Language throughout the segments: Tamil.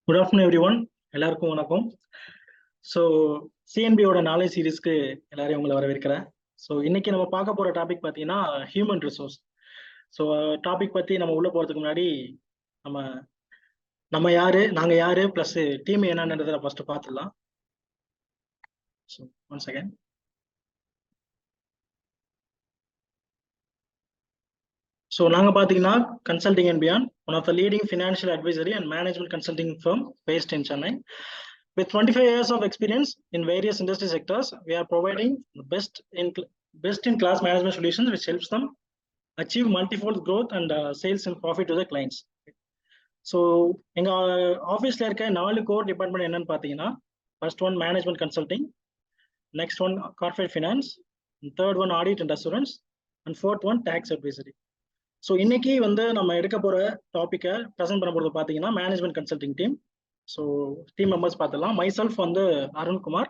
Good afternoon every one. எல்லாருக்கும் வணக்கம். ஸோ சிஎன்பியோட நாலேஜ் சீரீஸ்க்கு எல்லாரையும் உங்களை வரவேற்கிறேன். ஸோ இன்னைக்கு நம்ம பார்க்க போகிற டாபிக் பார்த்தீங்கன்னா ஹியூமன் ரிசோர்ஸ். ஸோ டாபிக் பற்றி நம்ம உள்ளே போகிறதுக்கு முன்னாடி நம்ம நம்ம யாரு, நாங்கள் யாரு, ப்ளஸ் டீம் என்னன்றதை ஃபர்ஸ்ட் பார்த்துடலாம். So one second. ஸோ நாங்கள் பார்த்தீங்கன்னா consulting and beyond, one of the leading financial advisory and management consulting firm based in Chennai. With 25 years of experience in various industry sectors, we are providing best-in-class management solutions which helps them achieve multifold growth and sales and profit to the clients. So, எங்கள் ஆஃபீஸில் இருக்க 4 கோர் டிபார்ட்மெண்ட் என்னன்னு பார்த்தீங்கன்னா, first one management consulting, next one corporate finance, third one audit and assurance, and fourth one tax advisory. So இன்னைக்கு நம்ம எடுக்க போகிற டாப்பிக்கை ப்ரெசென்ட் பண்ண போகிறது பார்த்தீங்கன்னா management consulting team. So team members பார்த்துலாம். மைசெல்ஃப் அருண்குமார்,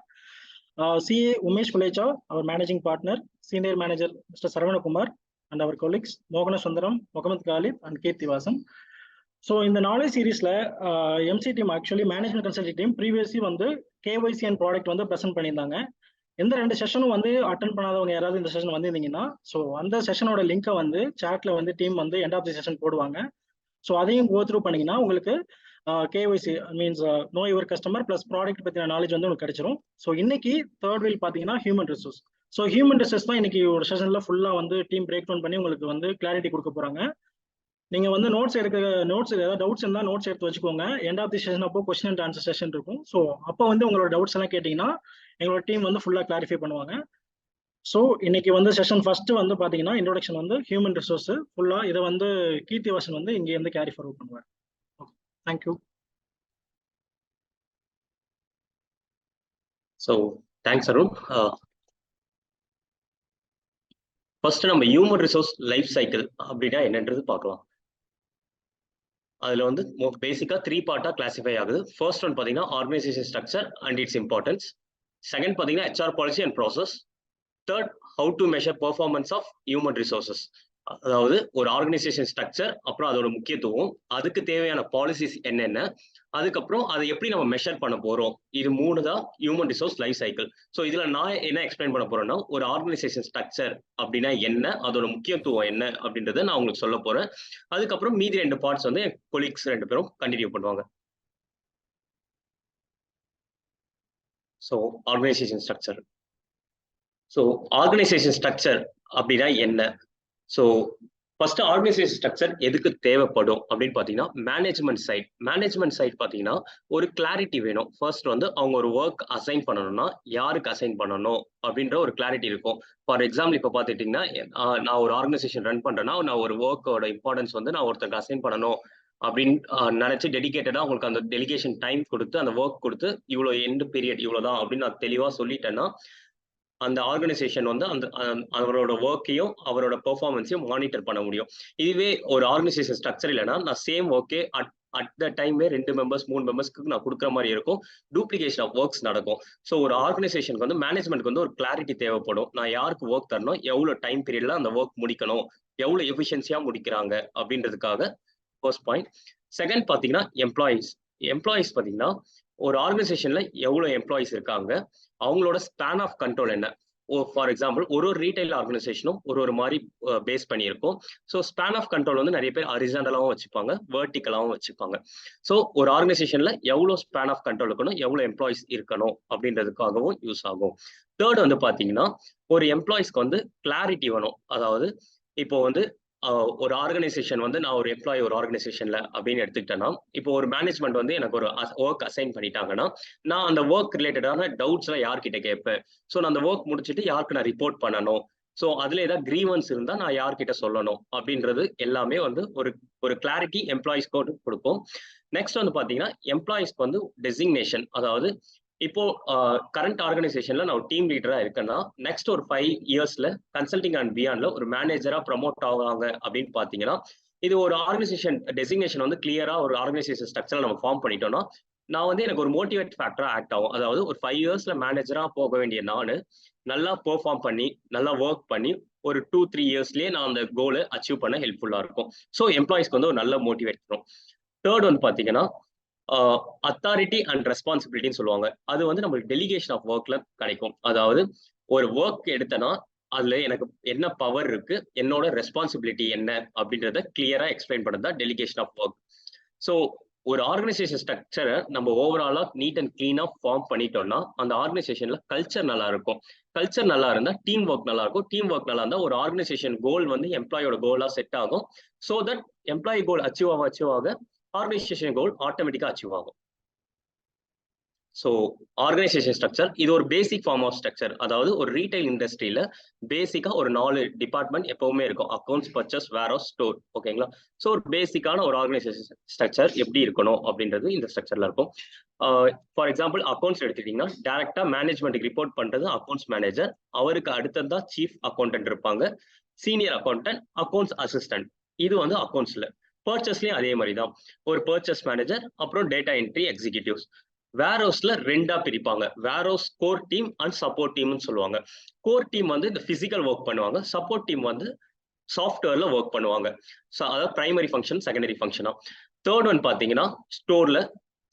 சிஏ உமேஷ் குலேச்சா, அவர் managing partner, senior manager mister Saravanakumar, and அவர் கொலீக்ஸ் மோகன சுந்தரம், முகமது காலித் அண்ட் கீர்த்திவாசன். ஸோ இந்த நாலேஜ் சீரீஸ்ல MC team actually management consulting team previously KYC and product present பண்ணியிருந்தாங்க. எந்த 2 செஷனும் அட்டன் பண்ணாதவங்க யாராவது இந்த செஷன் வந்திருந்தீங்கன்னா, ஸோ அந்த செஷனோட லிங்கை சாட்ல team end of the session போடுவாங்க. ஸோ அதையும் கோ த்ரூ பண்ணீங்கன்னா உங்களுக்கு KYC means know your customer plus product பற்றின நாலேஜ் உங்களுக்கு கிடைச்சிரும். ஸோ இன்னைக்கு தேர்ட் வீல் பார்த்தீங்கன்னா human resource. So human resource தான் இன்னைக்கு ஒரு செஷன்ல ஃபுல்லாக டீம் பிரேக் டவுன் பண்ணி உங்களுக்கு கிளாரிட்டி கொடுக்க போறாங்க. நீங்க நோட்ஸ் ஏதாவது டவுட்ஸ் இருந்தால் நோட்ஸ் எடுத்து வச்சுக்கோங்க. எண்ட் ஆஃப் தி செஷன் அப்போ கொஸ்டின் அண்ட் ஆன்சர் செஷன் இருக்கும். ஸோ அப்போ உங்களோட டவுட்ஸ் எல்லாம் கேட்டீங்கன்னா எங்களோட டீம் ஃபுல்லாக கிளாரிஃபை பண்ணுவாங்க. ஸோ இன்னைக்கு செஷன் ஃபர்ஸ்ட் பார்த்தீங்கன்னா இன்ட்ரோடக்ஷன் ஹியூமன் ரிசோர்ஸ் ஃபுல்லா இதை கீர்த்திவாசன் இங்கே கேரி ஃபார்வர்ட் பண்ணுவார். Thank you. So thanks Arun. First நம்ம ஹியூமன் ரிசோர்ஸ் லைஃப் சைக்கிள் அப்படின்னா என்னன்றது பார்க்கலாம். அதுல பேசிக்கா 3 பார்ட்டா கிளாசிஃபை ஆகுது. ஃபர்ஸ்ட் ஒன் பார்த்தீங்கன்னா organisation structure and its importance. Second பார்த்தீங்கன்னா HR policy and process. Third, how to measure performance of human resources. அதாவது ஒரு ஆர்கனைசேஷன் ஸ்ட்ரக்சர், அப்புறம் அதோட முக்கியத்துவம், அதுக்கு தேவையான பாலிசிஸ் என்னென்ன, அதுக்கப்புறம் அதை எப்படி நம்ம மெஷர் பண்ண போறோம். இது 3 தான் human resource life cycle. So இதுல நான் என்ன எக்ஸ்பிளைன் பண்ண போறேன்னா, ஒரு ஆர்கனைசேஷன் ஸ்ட்ரக்சர் அப்படின்னா என்ன, அதோட முக்கியத்துவம் என்ன அப்படின்றத நான் உங்களுக்கு சொல்ல போறேன். அதுக்கப்புறம் மீதி 2 பார்ட்ஸ் என் கொலீக்ஸ் 2 பேரும் கண்டினியூ பண்ணுவாங்க. So organisation structure. So organisation structure அப்படின்னா என்ன? ஸோ ஃபர்ஸ்ட் ஆர்கனைசேஷன் ஸ்ட்ரக்சர் எதுக்கு தேவைப்படும் அப்படின்னு பார்த்தீங்கன்னா, மேனேஜ்மெண்ட் சைட் பார்த்தீங்கன்னா ஒரு கிளாரிட்டி வேணும். ஃபர்ஸ்ட் அவங்க ஒரு ஒர்க் அசைன் பண்ணணும்னா யாருக்கு அசைன் பண்ணணும் அப்படின்ற ஒரு கிளாரிட்டி இருக்கும். ஃபார் எக்ஸாம்பிள் இப்போ பார்த்துட்டிங்கன்னா, நான் ஒரு ஆர்கனைசேஷன் ரன் பண்ணுறேன்னா நான் ஒரு ஒர்க்கோட இம்பார்ட்டன்ஸ் நான் ஒருத்தருக்கு அசைன் பண்ணணும் அப்படின்னு நினைச்சு டெடிகேட்டடா உங்களுக்கு அந்த டெலிகேஷன் டைம் கொடுத்து அந்த ஒர்க் கொடுத்து இவ்வளோ எண்ட் பீரியட் இவ்வளோதான் அப்படின்னு நான் தெளிவாக சொல்லிட்டேன்னா அந்த ஆர்கனைசேஷன் அந்த அவரோட ஒர்க்கையும் அவரோட பெர்ஃபார்மன்ஸையும் மானிட்டர் பண்ண முடியும். இதுவே ஒரு ஆர்கனைசேஷன் ஸ்ட்ரக்சர் இல்லைன்னா நான் சேம் ஒர்க்கே அட் த டைமே 2 மெம்பர்ஸ் 3 மெம்பர்ஸ்க்கு நான் கொடுக்குற மாதிரி இருக்கும். டூப்ளிகேஷன் ஆஃப் ஒர்க்ஸ் நடக்கும். ஸோ ஒரு ஆர்கனைசேஷனுக்கு மேனேஜ்மெண்ட்க்கு ஒரு கிளாரிட்டி தேவைப்படும். நான் யாருக்கு ஒர்க் தரணும், எவ்வளோ டைம் பீரியட்ல அந்த ஒர்க் முடிக்கணும், எவ்வளோ எஃபிஷியன்சியா முடிக்கிறாங்க அப்படின்றதுக்காக ஃபர்ஸ்ட் பாயிண்ட். செகண்ட் பார்த்தீங்கன்னா எம்ப்ளாயிஸ் பார்த்தீங்கன்னா ஒரு ஆர்கனைசேஷன்ல எவ்வளோ எம்ப்ளாயிஸ் இருக்காங்க, அவங்களோட ஸ்பேன் ஆஃப் கண்ட்ரோல் என்ன. ஃபார் எக்ஸாம்பிள் ஒரு ரீட்டைல் ஆர்கனைசேஷனும் ஒரு மாதிரி பேஸ் பண்ணியிருக்கும். ஸோ ஸ்பேன் ஆஃப் கண்ட்ரோல் நிறைய பேர் ஹரிசாண்டலாகவும் வச்சுப்பாங்க, வெர்டிக்கலாகவும் வச்சுப்பாங்க. ஸோ ஒரு ஆர்கனைசேஷன்ல எவ்வளோ ஸ்பேன் ஆஃப் கண்ட்ரோல் இருக்கணும், எவ்வளோ எம்ப்ளாயிஸ் இருக்கணும் அப்படின்றதுக்காகவும் யூஸ் ஆகும். தேர்ட் பார்த்தீங்கன்னா ஒரு எம்ப்ளாயிஸ்க்கு கிளாரிட்டி வேணும். அதாவது இப்போ ஒரு ஆர்கனைசேஷன் நான் ஒரு எம்ப்ளாயி ஒரு ஆர்கனைசேஷன்ல அப்படின்னு எடுத்துக்கிட்டேன்னா, இப்போ ஒரு மேனேஜ்மெண்ட் எனக்கு ஒரு ஒர்க் அசைன் பண்ணிட்டாங்கன்னா நான் அந்த ஒர்க் ரிலேட்டடான டவுட்ஸ் எல்லாம் யார்கிட்ட கேட்பேன். ஸோ நான் அந்த ஒர்க் முடிச்சுட்டு யாருக்கு நான் ரிப்போர்ட் பண்ணணும், ஸோ அதுல ஏதாவது கிரீவன்ஸ் இருந்தா நான் யார்கிட்ட சொல்லணும் அப்படின்றது எல்லாமே ஒரு கிளாரிட்டி எம்ப்ளாயிஸ்க்கு கொடுக்கும். நெக்ஸ்ட் பாத்தீங்கன்னா எம்ப்ளாயிஸ்க்கு டெசிக்னேஷன். அதாவது இப்போ கரண்ட் ஆர்கனைசேஷன்ல நான் ஒரு டீம் லீடரா இருக்கேன்னா நெக்ஸ்ட் ஒரு 5 இயர்ஸ்ல கன்சல்டிங் அண்ட் பியாண்ட்ல ஒரு மேனேஜரா ப்ரமோட் ஆவாங்க அப்படின்னு பாத்தீங்கன்னா, இது ஒரு ஆர்கனைசேஷன் டெசிக்னேஷன் கிளியரா ஒரு ஆர்கனைசேஷன் ஸ்ட்ரக்சர் நம்ம ஃபார்ம் பண்ணிட்டோம்னா நான் எனக்கு ஒரு மோட்டிவேட் ஃபேக்டரா ஆக்ட் ஆகும். அதாவது ஒரு 5 இயர்ஸ்ல மேனேஜரா போக வேண்டிய நானு நல்லா பெர்ஃபார்ம் பண்ணி நல்லா ஒர்க் பண்ணி ஒரு 2-3 இயர்ஸ்லயே நான் அந்த கோலை அச்சீவ் பண்ண ஹெல்ப்ஃபுல்லா இருக்கும். ஸோ எம்ப்ளாயிஸ்க்கு ஒரு நல்ல மோட்டிவேட் இருக்கும். தேர்ட் பாத்தீங்கன்னா அத்தாரிட்டி அண்ட் ரெஸ்பான்சிபிலிட்டின்னு சொல்லுவாங்க. அது வந்து நம்மளுக்கு டெலிகேஷன் ஆஃப் ஒர்க்ல கிடைக்கும். அதாவது ஒரு ஒர்க் எடுத்தனா அதுல எனக்கு என்ன பவர் இருக்கு, என்னோட ரெஸ்பான்சிபிலிட்டி என்ன அப்படின்றத கிளியரா எக்ஸ்பிளைன் பண்ணது தான் டெலிகேஷன் ஆஃப் ஒர்க். ஸோ ஒரு ஆர்கனைசேஷன் ஸ்ட்ரக்சரை நம்ம ஓவராலா நீட் அண்ட் கிளீனா ஃபார்ம் பண்ணிட்டோம்னா அந்த ஆர்கனைசேஷன்ல கல்ச்சர் நல்லா இருக்கும். கல்ச்சர் நல்லா இருந்தா டீம் ஒர்க் நல்லா இருக்கும். டீம் ஒர்க் நல்லா இருந்தா ஒரு ஆர்கனைசேஷன் கோல் வந்து எம்ப்ளாயோட கோலா செட் ஆகும். So that employee goal achieve ஆக ஆர்கனைசேஷன் கோல் ஆட்டோமேட்டிக்கா அச்சீவ் ஆகும். ஸோ ஆர்கனைசேஷன் ஸ்ட்ரக்சர் இது ஒரு பேசிக் ஃபார்ம் ஆஃப் ஸ்ட்ரக்சர். அதாவது ஒரு ரீட்டைல் இண்டஸ்ட்ரியில பேசிக்கா ஒரு 4 டிபார்ட்மெண்ட் எப்பவுமே இருக்கும். Accounts, purchase, warehouse, store. ஓகேங்களா? ஸோ ஒரு பேசிக்கான ஒரு ஆர்கனைசேஷன் ஸ்ட்ரக்சர் எப்படி இருக்கணும் அப்படின்றது இந்த ஸ்ட்ரக்சர்ல இருக்கும். ஃபார் எக்ஸாம்பிள் அக்கௌண்ட்ஸ் எடுத்துட்டீங்கன்னா டைரக்டா மேனேஜ்மெண்ட்டுக்கு ரிப்போர்ட் பண்றது அக்கௌண்ட்ஸ் மேனேஜர். அவருக்கு அடுத்ததா சீஃப் அக்கௌண்டன்ட் இருப்பாங்க, சீனியர் அக்கௌண்டன்ட், அக்கௌண்ட்ஸ் அசிஸ்டன்ட். இது வந்து அக்கௌண்ட்ஸ்ல. பர்ச்சேஸ்லயும் அதே மாதிரி தான். ஒரு பர்ச்சேஸ் மேனேஜர், அப்புறம் டேட்டா என்ட்ரி எக்ஸிகியூட்டிவ்ஸ். வேர்ஹவுஸ்ல 2ஆ பிரிப்பாங்க. Warehouse core team and support டீம்னு சொல்லுவாங்க. கோர் டீம் வந்து இந்த பிசிக்கல் ஒர்க் பண்ணுவாங்க. சப்போர்ட் டீம் வந்து சாஃப்ட்வேர்ல ஒர்க் பண்ணுவாங்க. அதாவது பிரைமரி ஃபங்க்ஷன், செகண்டரி ஃபங்க்ஷனா. தேர்ட் ஒன் பாத்தீங்கன்னா ஸ்டோர்ல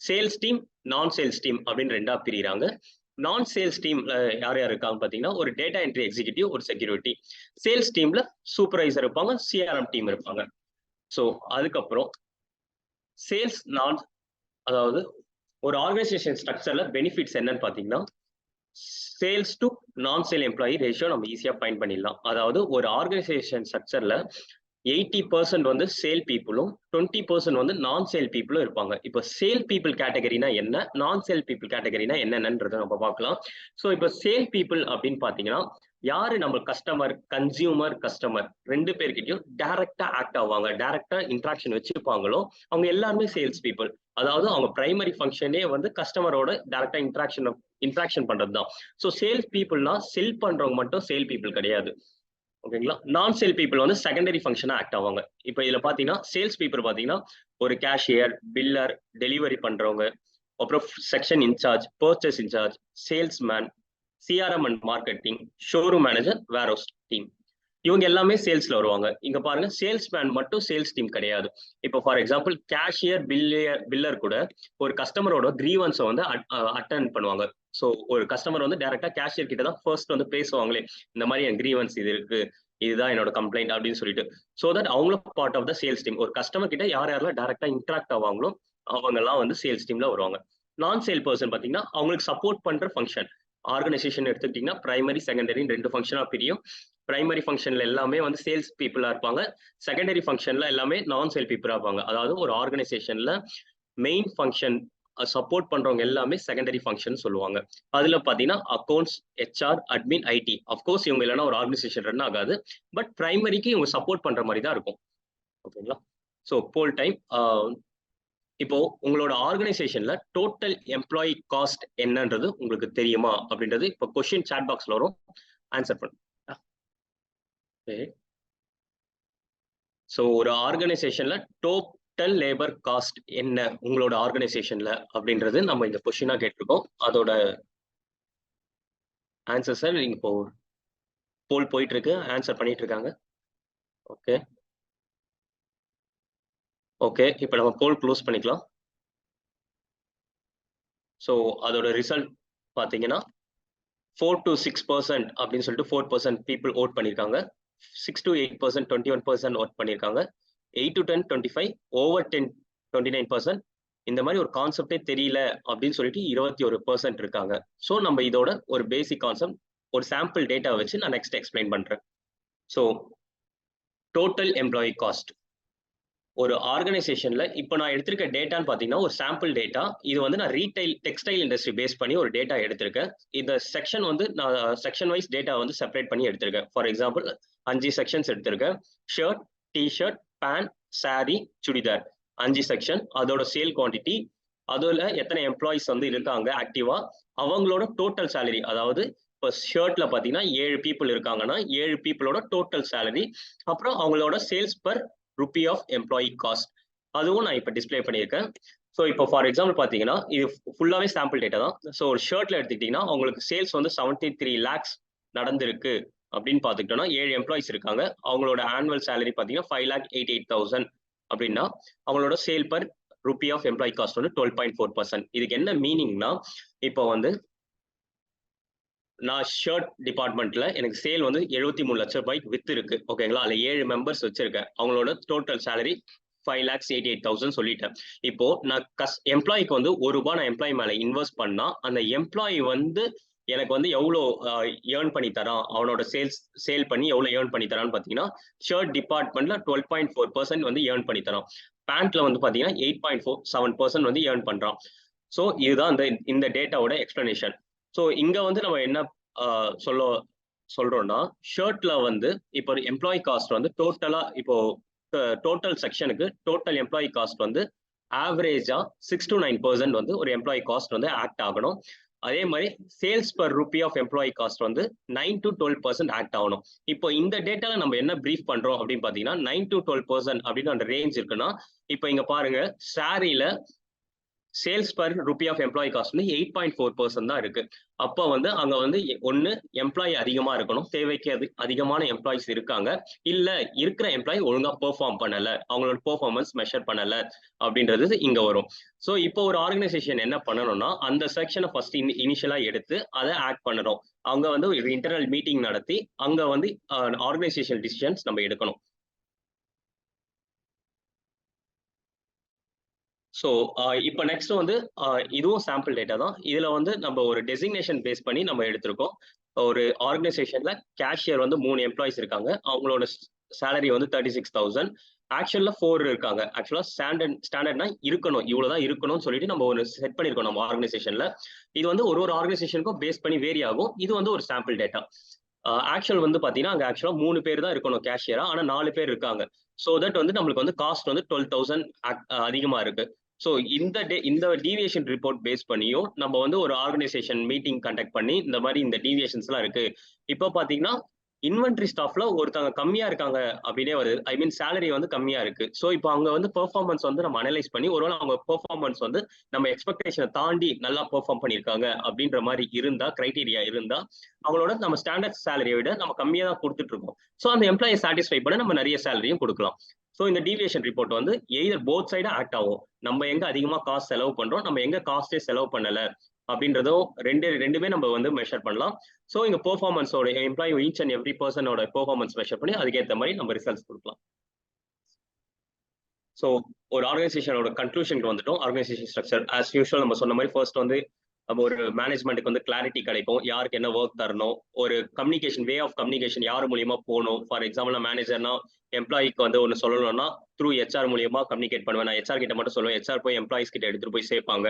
சேல்ஸ் டீம், நான் சேல்ஸ் டீம் அப்படின்னு 2ஆ பிரிறாங்க. நான் சேல்ஸ் டீம்ல யார் யார் இருக்காங்க பாத்தீங்கன்னா ஒரு டேட்டா என்ட்ரி எக்ஸிகியூட்டிவ், ஒரு செக்யூரிட்டி. சேல்ஸ் டீம்ல சூப்பர்வைசர் இருப்பாங்க, சிஆர்எம் டீம் இருப்பாங்க. ஸோ அதுக்கப்புறம் சேல்ஸ் நான், அதாவது ஒரு ஆர்கனைசேஷன் ஸ்ட்ரக்சர்ல பெனிஃபிட்ஸ் என்னன்னு பாத்தீங்கன்னா சேல்ஸ் டு நான் சேல் எம்ப்ளாயி ரேஷியோ நம்ம ஈஸியா ஃபைண்ட் பண்ணிடலாம். அதாவது ஒரு ஆர்கனைசேஷன் ஸ்ட்ரக்சர்ல 80% வந்து சேல் பீப்புளும் 20% வந்து நான் சேல் பீப்புளும் இருப்பாங்க. இப்போ சேல் பீப்புள் கேட்டகரினா என்ன, நான் சேல் பீப்புள் கேட்டகரினா என்னன்றதை நம்ம பார்க்கலாம். ஸோ இப்போ சேல் பீப்புள் அப்படின்னு பாத்தீங்கன்னா யாரு நம்ம கஸ்டமர், கன்சியூமர், கஸ்டமர் 2 பேர்கிட்டயும் டைரக்டா ஆக்ட் ஆவாங்க, டைரக்டா இன்ட்ராக்ஷன் வச்சிருப்பாங்களோ அவங்க எல்லாருமே சேல்ஸ் பீப்புள். அதாவது அவங்க பிரைமரி ஃபங்க்ஷனே வந்து கஸ்டமரோட டைரக்டா இன்ட்ராக்ஷன் பண்றது தான். ஸோ சேல்ஸ் பீப்புள்னா செல் பண்றவங்க மட்டும் சேல் பீப்புள் கிடையாது. ஓகேங்களா? நான் சேல் பீப்புள் வந்து செகண்டரி ஃபங்க்ஷனா ஆக்ட் ஆவாங்க. இப்போ இதுல பாத்தீங்கன்னா சேல்ஸ் பீப்புள் பாத்தீங்கன்னா ஒரு கேஷியர், பில்லர், டெலிவரி பண்றவங்க, அப்புறம் section incharge, purchase incharge, salesman, CRM and marketing, showroom manager, warehouse team. இவங்க எல்லாமே சேல்ஸ்ல வருவாங்க. இங்க பாருங்க சேல்ஸ்மேன் மட்டும் சேல்ஸ் டீம் கிடையாது. இப்போ ஃபார் எக்ஸாம்பிள் கேஷியர், பில்லர் கூட ஒரு கஸ்டமரோட கிரீவன்ஸை வந்து அட்டென்ட் பண்ணுவாங்க. ஸோ ஒரு கஸ்டமர் வந்து டைரக்டா கேஷியர் கிட்ட தான் ஃபர்ஸ்ட் வந்து பேசுவாங்களே, இந்த மாதிரி என் கிரீவன்ஸ் இது இருக்கு, இதுதான் என்னோட கம்ப்ளைண்ட் அப்படின்னு சொல்லிட்டு. ஸோ தட் அவங்களும் part of the sales team. ஒரு கஸ்டமர் கிட்ட யார் யாரெல்லாம் டைரக்டா இன்ட்ராக்ட் ஆவாங்களோ அவங்க எல்லாம் வந்து சேல்ஸ் டீம்ல வருவாங்க. நான் சேல் பர்சன் பாத்தீங்கன்னா அவங்களுக்கு சப்போர்ட் பண்ற ஃபங்க்ஷன். ஆர்கனைசேஷன் எடுத்துக்கிட்டீங்கன்னா பிரைமரி, செகண்டரி 2 ஃபங்க்ஷனா பிரியும். பிரைமரி ஃபங்க்ஷன்ல எல்லாமே வந்து சேல்ஸ் பீப்புளா இருப்பாங்க. செகண்டரி ஃபங்க்ஷன்ல எல்லாமே நான் சேல் பீப்புளா இருப்பாங்க. அதாவது ஒரு ஆர்கனைசேஷன்ல மெயின் ஃபங்க்ஷன் சப்போர்ட் பண்றவங்க எல்லாமே செகண்டரி ஃபங்க்ஷன் சொல்லுவாங்க. அதுல பாத்தீங்கன்னா accounts, HR, admin, IT. Of course இவங்க இல்லைன்னா ஒரு ஆர்கனைசேஷன் ரன் ஆகாது. பட் பிரைமரிக்கு இவங்க சப்போர்ட் பண்ற மாதிரி தான் இருக்கும். ஓகேங்களா? ஸோ போல் டைம் இப்போ உங்களோட ஆர்கனைசேஷன்ல டோட்டல் எம்ப்ளாயி காஸ்ட் என்னன்றது உங்களுக்கு தெரியுமா அப்படின்றது இப்போ கொஸ்டின் சாட் பாக்ஸ்ல வரும், ஆன்சர் பண்ணுங்க. ஸோ ஒரு ஆர்கனைசேஷன்ல டோட்டல் லேபர் காஸ்ட் என்ன உங்களோட ஆர்கனைசேஷன்ல அப்படின்றது நம்ம இந்த கொஸ்டினா கேட்டிருக்கோம். அதோட ஆன்சர் சார் நீங்க இப்போ போல் போயிட்டு இருக்கு, ஆன்சர் பண்ணிட்டு இருக்காங்க. ஓகே ஓகே, இப்போ நம்ம போல் க்ளோஸ் பண்ணிக்கலாம். ஸோ அதோட ரிசல்ட் பார்த்தீங்கன்னா 4 to 6% அப்படின்னு சொல்லிட்டு 4% பீப்புள் ஓட் பண்ணியிருக்காங்க. 6 to 8% 21% ஓட் பண்ணியிருக்காங்க. 8 to 10 25, ஓவர் 10 29%. இந்த மாதிரி ஒரு கான்செப்டே தெரியல அப்படின்னு சொல்லிட்டு 21% இருக்காங்க. ஸோ நம்ம இதோட ஒரு பேசிக் கான்செப்ட், ஒரு சாம்பிள் டேட்டா வச்சு நான் நெக்ஸ்ட் எக்ஸ்பிளைன் பண்றேன். ஸோ டோட்டல் எம்ப்ளாயி காஸ்ட் ஒரு ஆர்கனைசேஷன்ல இப்போ நான் எடுத்திருக்க டேட்டான்னு பாத்தீங்கன்னா ஒரு சாம்பிள் டேட்டா. இது வந்து நான் ரீட்டைல் டெக்ஸ்டைல் இண்டஸ்ட்ரி பேஸ் பண்ணி ஒரு டேட்டா எடுத்திருக்கேன். இந்த செக்ஷன் வந்து நான் செக்ஷன் வைஸ் டேட்டா வந்து செப்பரேட் பண்ணி எடுத்திருக்கேன். ஃபார் எக்ஸாம்பிள் 5 செக்ஷன்ஸ் எடுத்திருக்கேன். Shirt, T-shirt, pant, sari, churidar 5 section. அதோட சேல் குவான்டிட்டி, அதுல எத்தனை எம்ப்ளாயிஸ் வந்து இருக்காங்க ஆக்டிவா, அவங்களோட டோட்டல் சேலரி. அதாவது இப்போ ஷர்ட்ல பாத்தீங்கன்னா 7 பீப்புள் இருக்காங்கன்னா 7 பீப்புளோட டோட்டல் சேலரி, அப்புறம் அவங்களோட sales per rupee of employee cost, அதுவும் நான் இப்போ டிஸ்பிளே பண்ணியிருக்கேன். ஸோ இப்போ ஃபார் எக்ஸாம்பிள் பார்த்தீங்கன்னா இது ஃபுல்லாகவே சாம்பிள் டேட்டா தான். ஸோ ஒரு ஷர்ட்ல எடுத்துக்கிட்டிங்கன்னா அவங்களுக்கு சேல்ஸ் வந்து 73 lakhs நடந்திருக்கு அப்படின்னு பார்த்துக்கிட்டோம்னா 7 எம்ப்ளாயிஸ் இருக்காங்க. அவங்களோட ஆனுவல் சேலரி பார்த்தீங்கன்னா 5,88,000 அப்படின்னா அவங்களோட sale per rupee of employee cost வந்து 12.4%. இதுக்கு என்ன மீனிங்னா, இப்போ வந்து நான் ஷர்ட் டிபார்ட்மெண்ட்ல எனக்கு சேல் வந்து 73 லட்சம் ரூபாய்க்கு வித்து இருக்கு, ஓகேங்களா? அதுல 7 மெம்பர்ஸ் வச்சிருக்கேன். அவங்களோட டோட்டல் சேலரி 5,88,000 சொல்லிட்டேன். இப்போ நான் எம்ப்ளாய்க்கு வந்து ₹1 நான் எம்ப்ளாயி மேல இன்வெஸ்ட் பண்ணா அந்த எம்ப்ளாயி வந்து எனக்கு வந்து எவ்வளோ ஏர்ன் பண்ணி தரான், அவனோட சேல் பண்ணி எவ்வளவு ஏர்ன் பண்ணி தரான்னு பாத்தீங்கன்னா, ஷர்ட் டிபார்ட்மெண்ட்ல 12.4% வந்து ஏர்ன் பண்ணி தரான். பேண்ட்ல வந்து பாத்தீங்கன்னா 8.47% வந்து ஏர்ன் பண்றான். ஸோ இதுதான் இந்த டேட்டாவோட எக்ஸ்பிளனேஷன். ஸோ இங்க வந்து நம்ம என்ன சொல்றோம்னா, ஷர்ட்ல வந்து இப்போ எம்ப்ளாயி காஸ்ட் வந்து டோட்டலா இப்போ டோட்டல் செக்ஷனுக்கு டோட்டல் எம்ப்ளாயி காஸ்ட் வந்து ஆவரேஜா 6 to 9% வந்து ஒரு எம்ப்ளாயி காஸ்ட் வந்து ஆக்ட் ஆகணும். அதே மாதிரி sales per rupee of employee cost வந்து 9 to 12% ஆக்ட் ஆகணும். இப்போ இந்த டேட்டால நம்ம என்ன பிரீஃப் பண்றோம் அப்படின்னு பாத்தீங்கன்னா, 9 to 12% அப்படின்னு அந்த ரேஞ்ச் இருக்குன்னா, இப்போ இங்க பாருங்க, சாரியில sales per rupee of employee cost வந்து 8.4% தான் இருக்கு. அப்போ வந்து அங்க வந்து ஒன்னு எம்ப்ளாயி அதிகமா இருக்கணும், தேவைக்கு அதிகமான எம்ப்ளாயிஸ் இருக்காங்க, இல்ல இருக்கிற எம்ப்ளாயி ஒழுங்கா பெர்ஃபார்ம் பண்ணல, அவங்களோட பெர்ஃபார்மன்ஸ் மெஷர் பண்ணல அப்படின்றது இங்க வரும். ஸோ இப்போ ஒரு ஆர்கனைசேஷன் என்ன பண்ணணும்னா, அந்த செக்ஷனை ஃபர்ஸ்ட் இனிஷியலா எடுத்து அதை ஆக்ட் பண்ணணும். அவங்க வந்து ஒரு இன்டர்னல் மீட்டிங் நடத்தி அங்க வந்து ஆர்கனைசேஷன் டிசிஷன்ஸ் நம்ம எடுக்கணும். ஸோ இப்போ நெக்ஸ்ட் வந்து இதுவும் சாம்பிள் டேட்டா தான். இதுல வந்து நம்ம ஒரு டெசிக்னேஷன் பேஸ் பண்ணி நம்ம எடுத்திருக்கோம். ஒரு ஆர்கனைசேஷன்ல கேஷியர் வந்து 3 எம்ப்ளாயிஸ் இருக்காங்க, அவங்களோட சேலரி வந்து 36,000. ஆக்சுவல்ல 4 இருக்காங்க. ஆக்சுவலா ஸ்டாண்டர்ட்னா இருக்கணும், இவ்வளவுதான் இருக்கணும்னு சொல்லிட்டு நம்ம ஒரு செட் பண்ணிருக்கோம் நம்ம ஆர்கனைசேஷன்ல. இது வந்து ஒரு ஆர்கனைசேஷனுக்கும் பேஸ் பண்ணி வேரி ஆகும். இது வந்து ஒரு சாம்பிள் டேட்டா. ஆக்சுவல் வந்து பாத்தீங்கன்னா அங்க ஆக்சுவலா 3 பேர் தான் இருக்கணும் கேஷியரா, ஆனா 4 பேர் இருக்காங்க. ஸோ தட் வந்து நம்மளுக்கு வந்து காஸ்ட் வந்து 12,000 அதிகமா இருக்கு. ஸோ இந்த டீவியேஷன் ரிப்போர்ட் பேஸ் பண்ணியும் நம்ம வந்து ஒரு ஆர்கனைசேஷன் மீட்டிங் கண்டக்ட் பண்ணி இந்த மாதிரி இந்த டீவியேஷன்ஸ் எல்லாம் இருக்கு. இப்போ பாத்தீங்கன்னா இன்வென்ட்ரி ஸ்டாஃப்ல ஒருத்தவங்க கம்மியா இருக்காங்க அப்படின்னே வருது. ஐ மீன் சேலரி வந்து கம்மியா இருக்கு. ஸோ இப்போ அவங்க வந்து பெர்ஃபார்மன்ஸ் வந்து நம்ம அனலைஸ் பண்ணி ஒருவேளை அவங்க பெர்ஃபார்மன்ஸ் வந்து நம்ம எக்ஸ்பெக்டேஷனை தாண்டி நல்லா பெர்ஃபார்ம் பண்ணியிருக்காங்க அப்படின்ற மாதிரி இருந்தா, கிரைட்டீரியா இருந்தா, அவங்களோட நம்ம ஸ்டாண்டர்ட் சேலரியை விட நம்ம கம்மியா தான் கொடுத்துட்டு இருக்கோம். ஸோ அந்த எம்ப்ளாயை சாட்டிஸ்ஃபை பண்ண நம்ம நிறைய சேலரியும் கொடுக்கலாம். ஸோ இந்த டீவியேஷன் ரிப்போர்ட் வந்து எய்தர் போத் சைடா ஆக்ட் ஆகும். நம்ம எங்க அதிகமா காஸ்ட் செலவு பண்றோம், நம்ம எங்க காஸ்டே செலவு பண்ணல அப்படின்றதும் ரெண்டுமே நம்ம வந்து மெஷர் பண்ணலாம். ஸோ இங்க பெர்ஃபார்மன்ஸோட எம்ப்ளாயி ஈச் அண்ட் எவ்ரி பர்சனோட பெர்ஃபார்மன்ஸ் மெஷர் பண்ணி அதுக்கேற்ற மாதிரி நம்ம ரிசல்ட்ஸ் கொடுக்கலாம். ஸோ ஒரு ஆர்கனைசேஷனோட கன்க்ளூஷனுக்கு வந்துட்டோம். ஆர்கனைசேஷன் ஸ்ட்ரக்சர் ஆஸ் யூஷுவல் நம்ம சொன்ன மாதிரி ஃபர்ஸ்ட் வந்து நம்ம ஒரு மேனேஜ்மெண்ட்டுக்கு வந்து கிளாரிட்டி கிடைக்கும், யாருக்கு என்ன ஒர்க் தரணும், ஒரு கம்யூனிகேஷன் வே ஆஃப் கம்யூனிகேஷன் யார் மூலியமா போகணும். ஃபார் எக்ஸாம்பிள் நான் மேனேஜர்னா எம்ப்ளாய்க்கு வந்து ஒன்று சொல்லணும்னா த்ரூ HR மூலியமா கம்யூனிகேட் பண்ணுவேன். நான் HR கிட்ட மட்டும் சொல்லுவேன், HR போய் எம்ப்ளாயிஸ் கிட்ட எடுத்துட்டு போய் சேர்ப்பாங்க.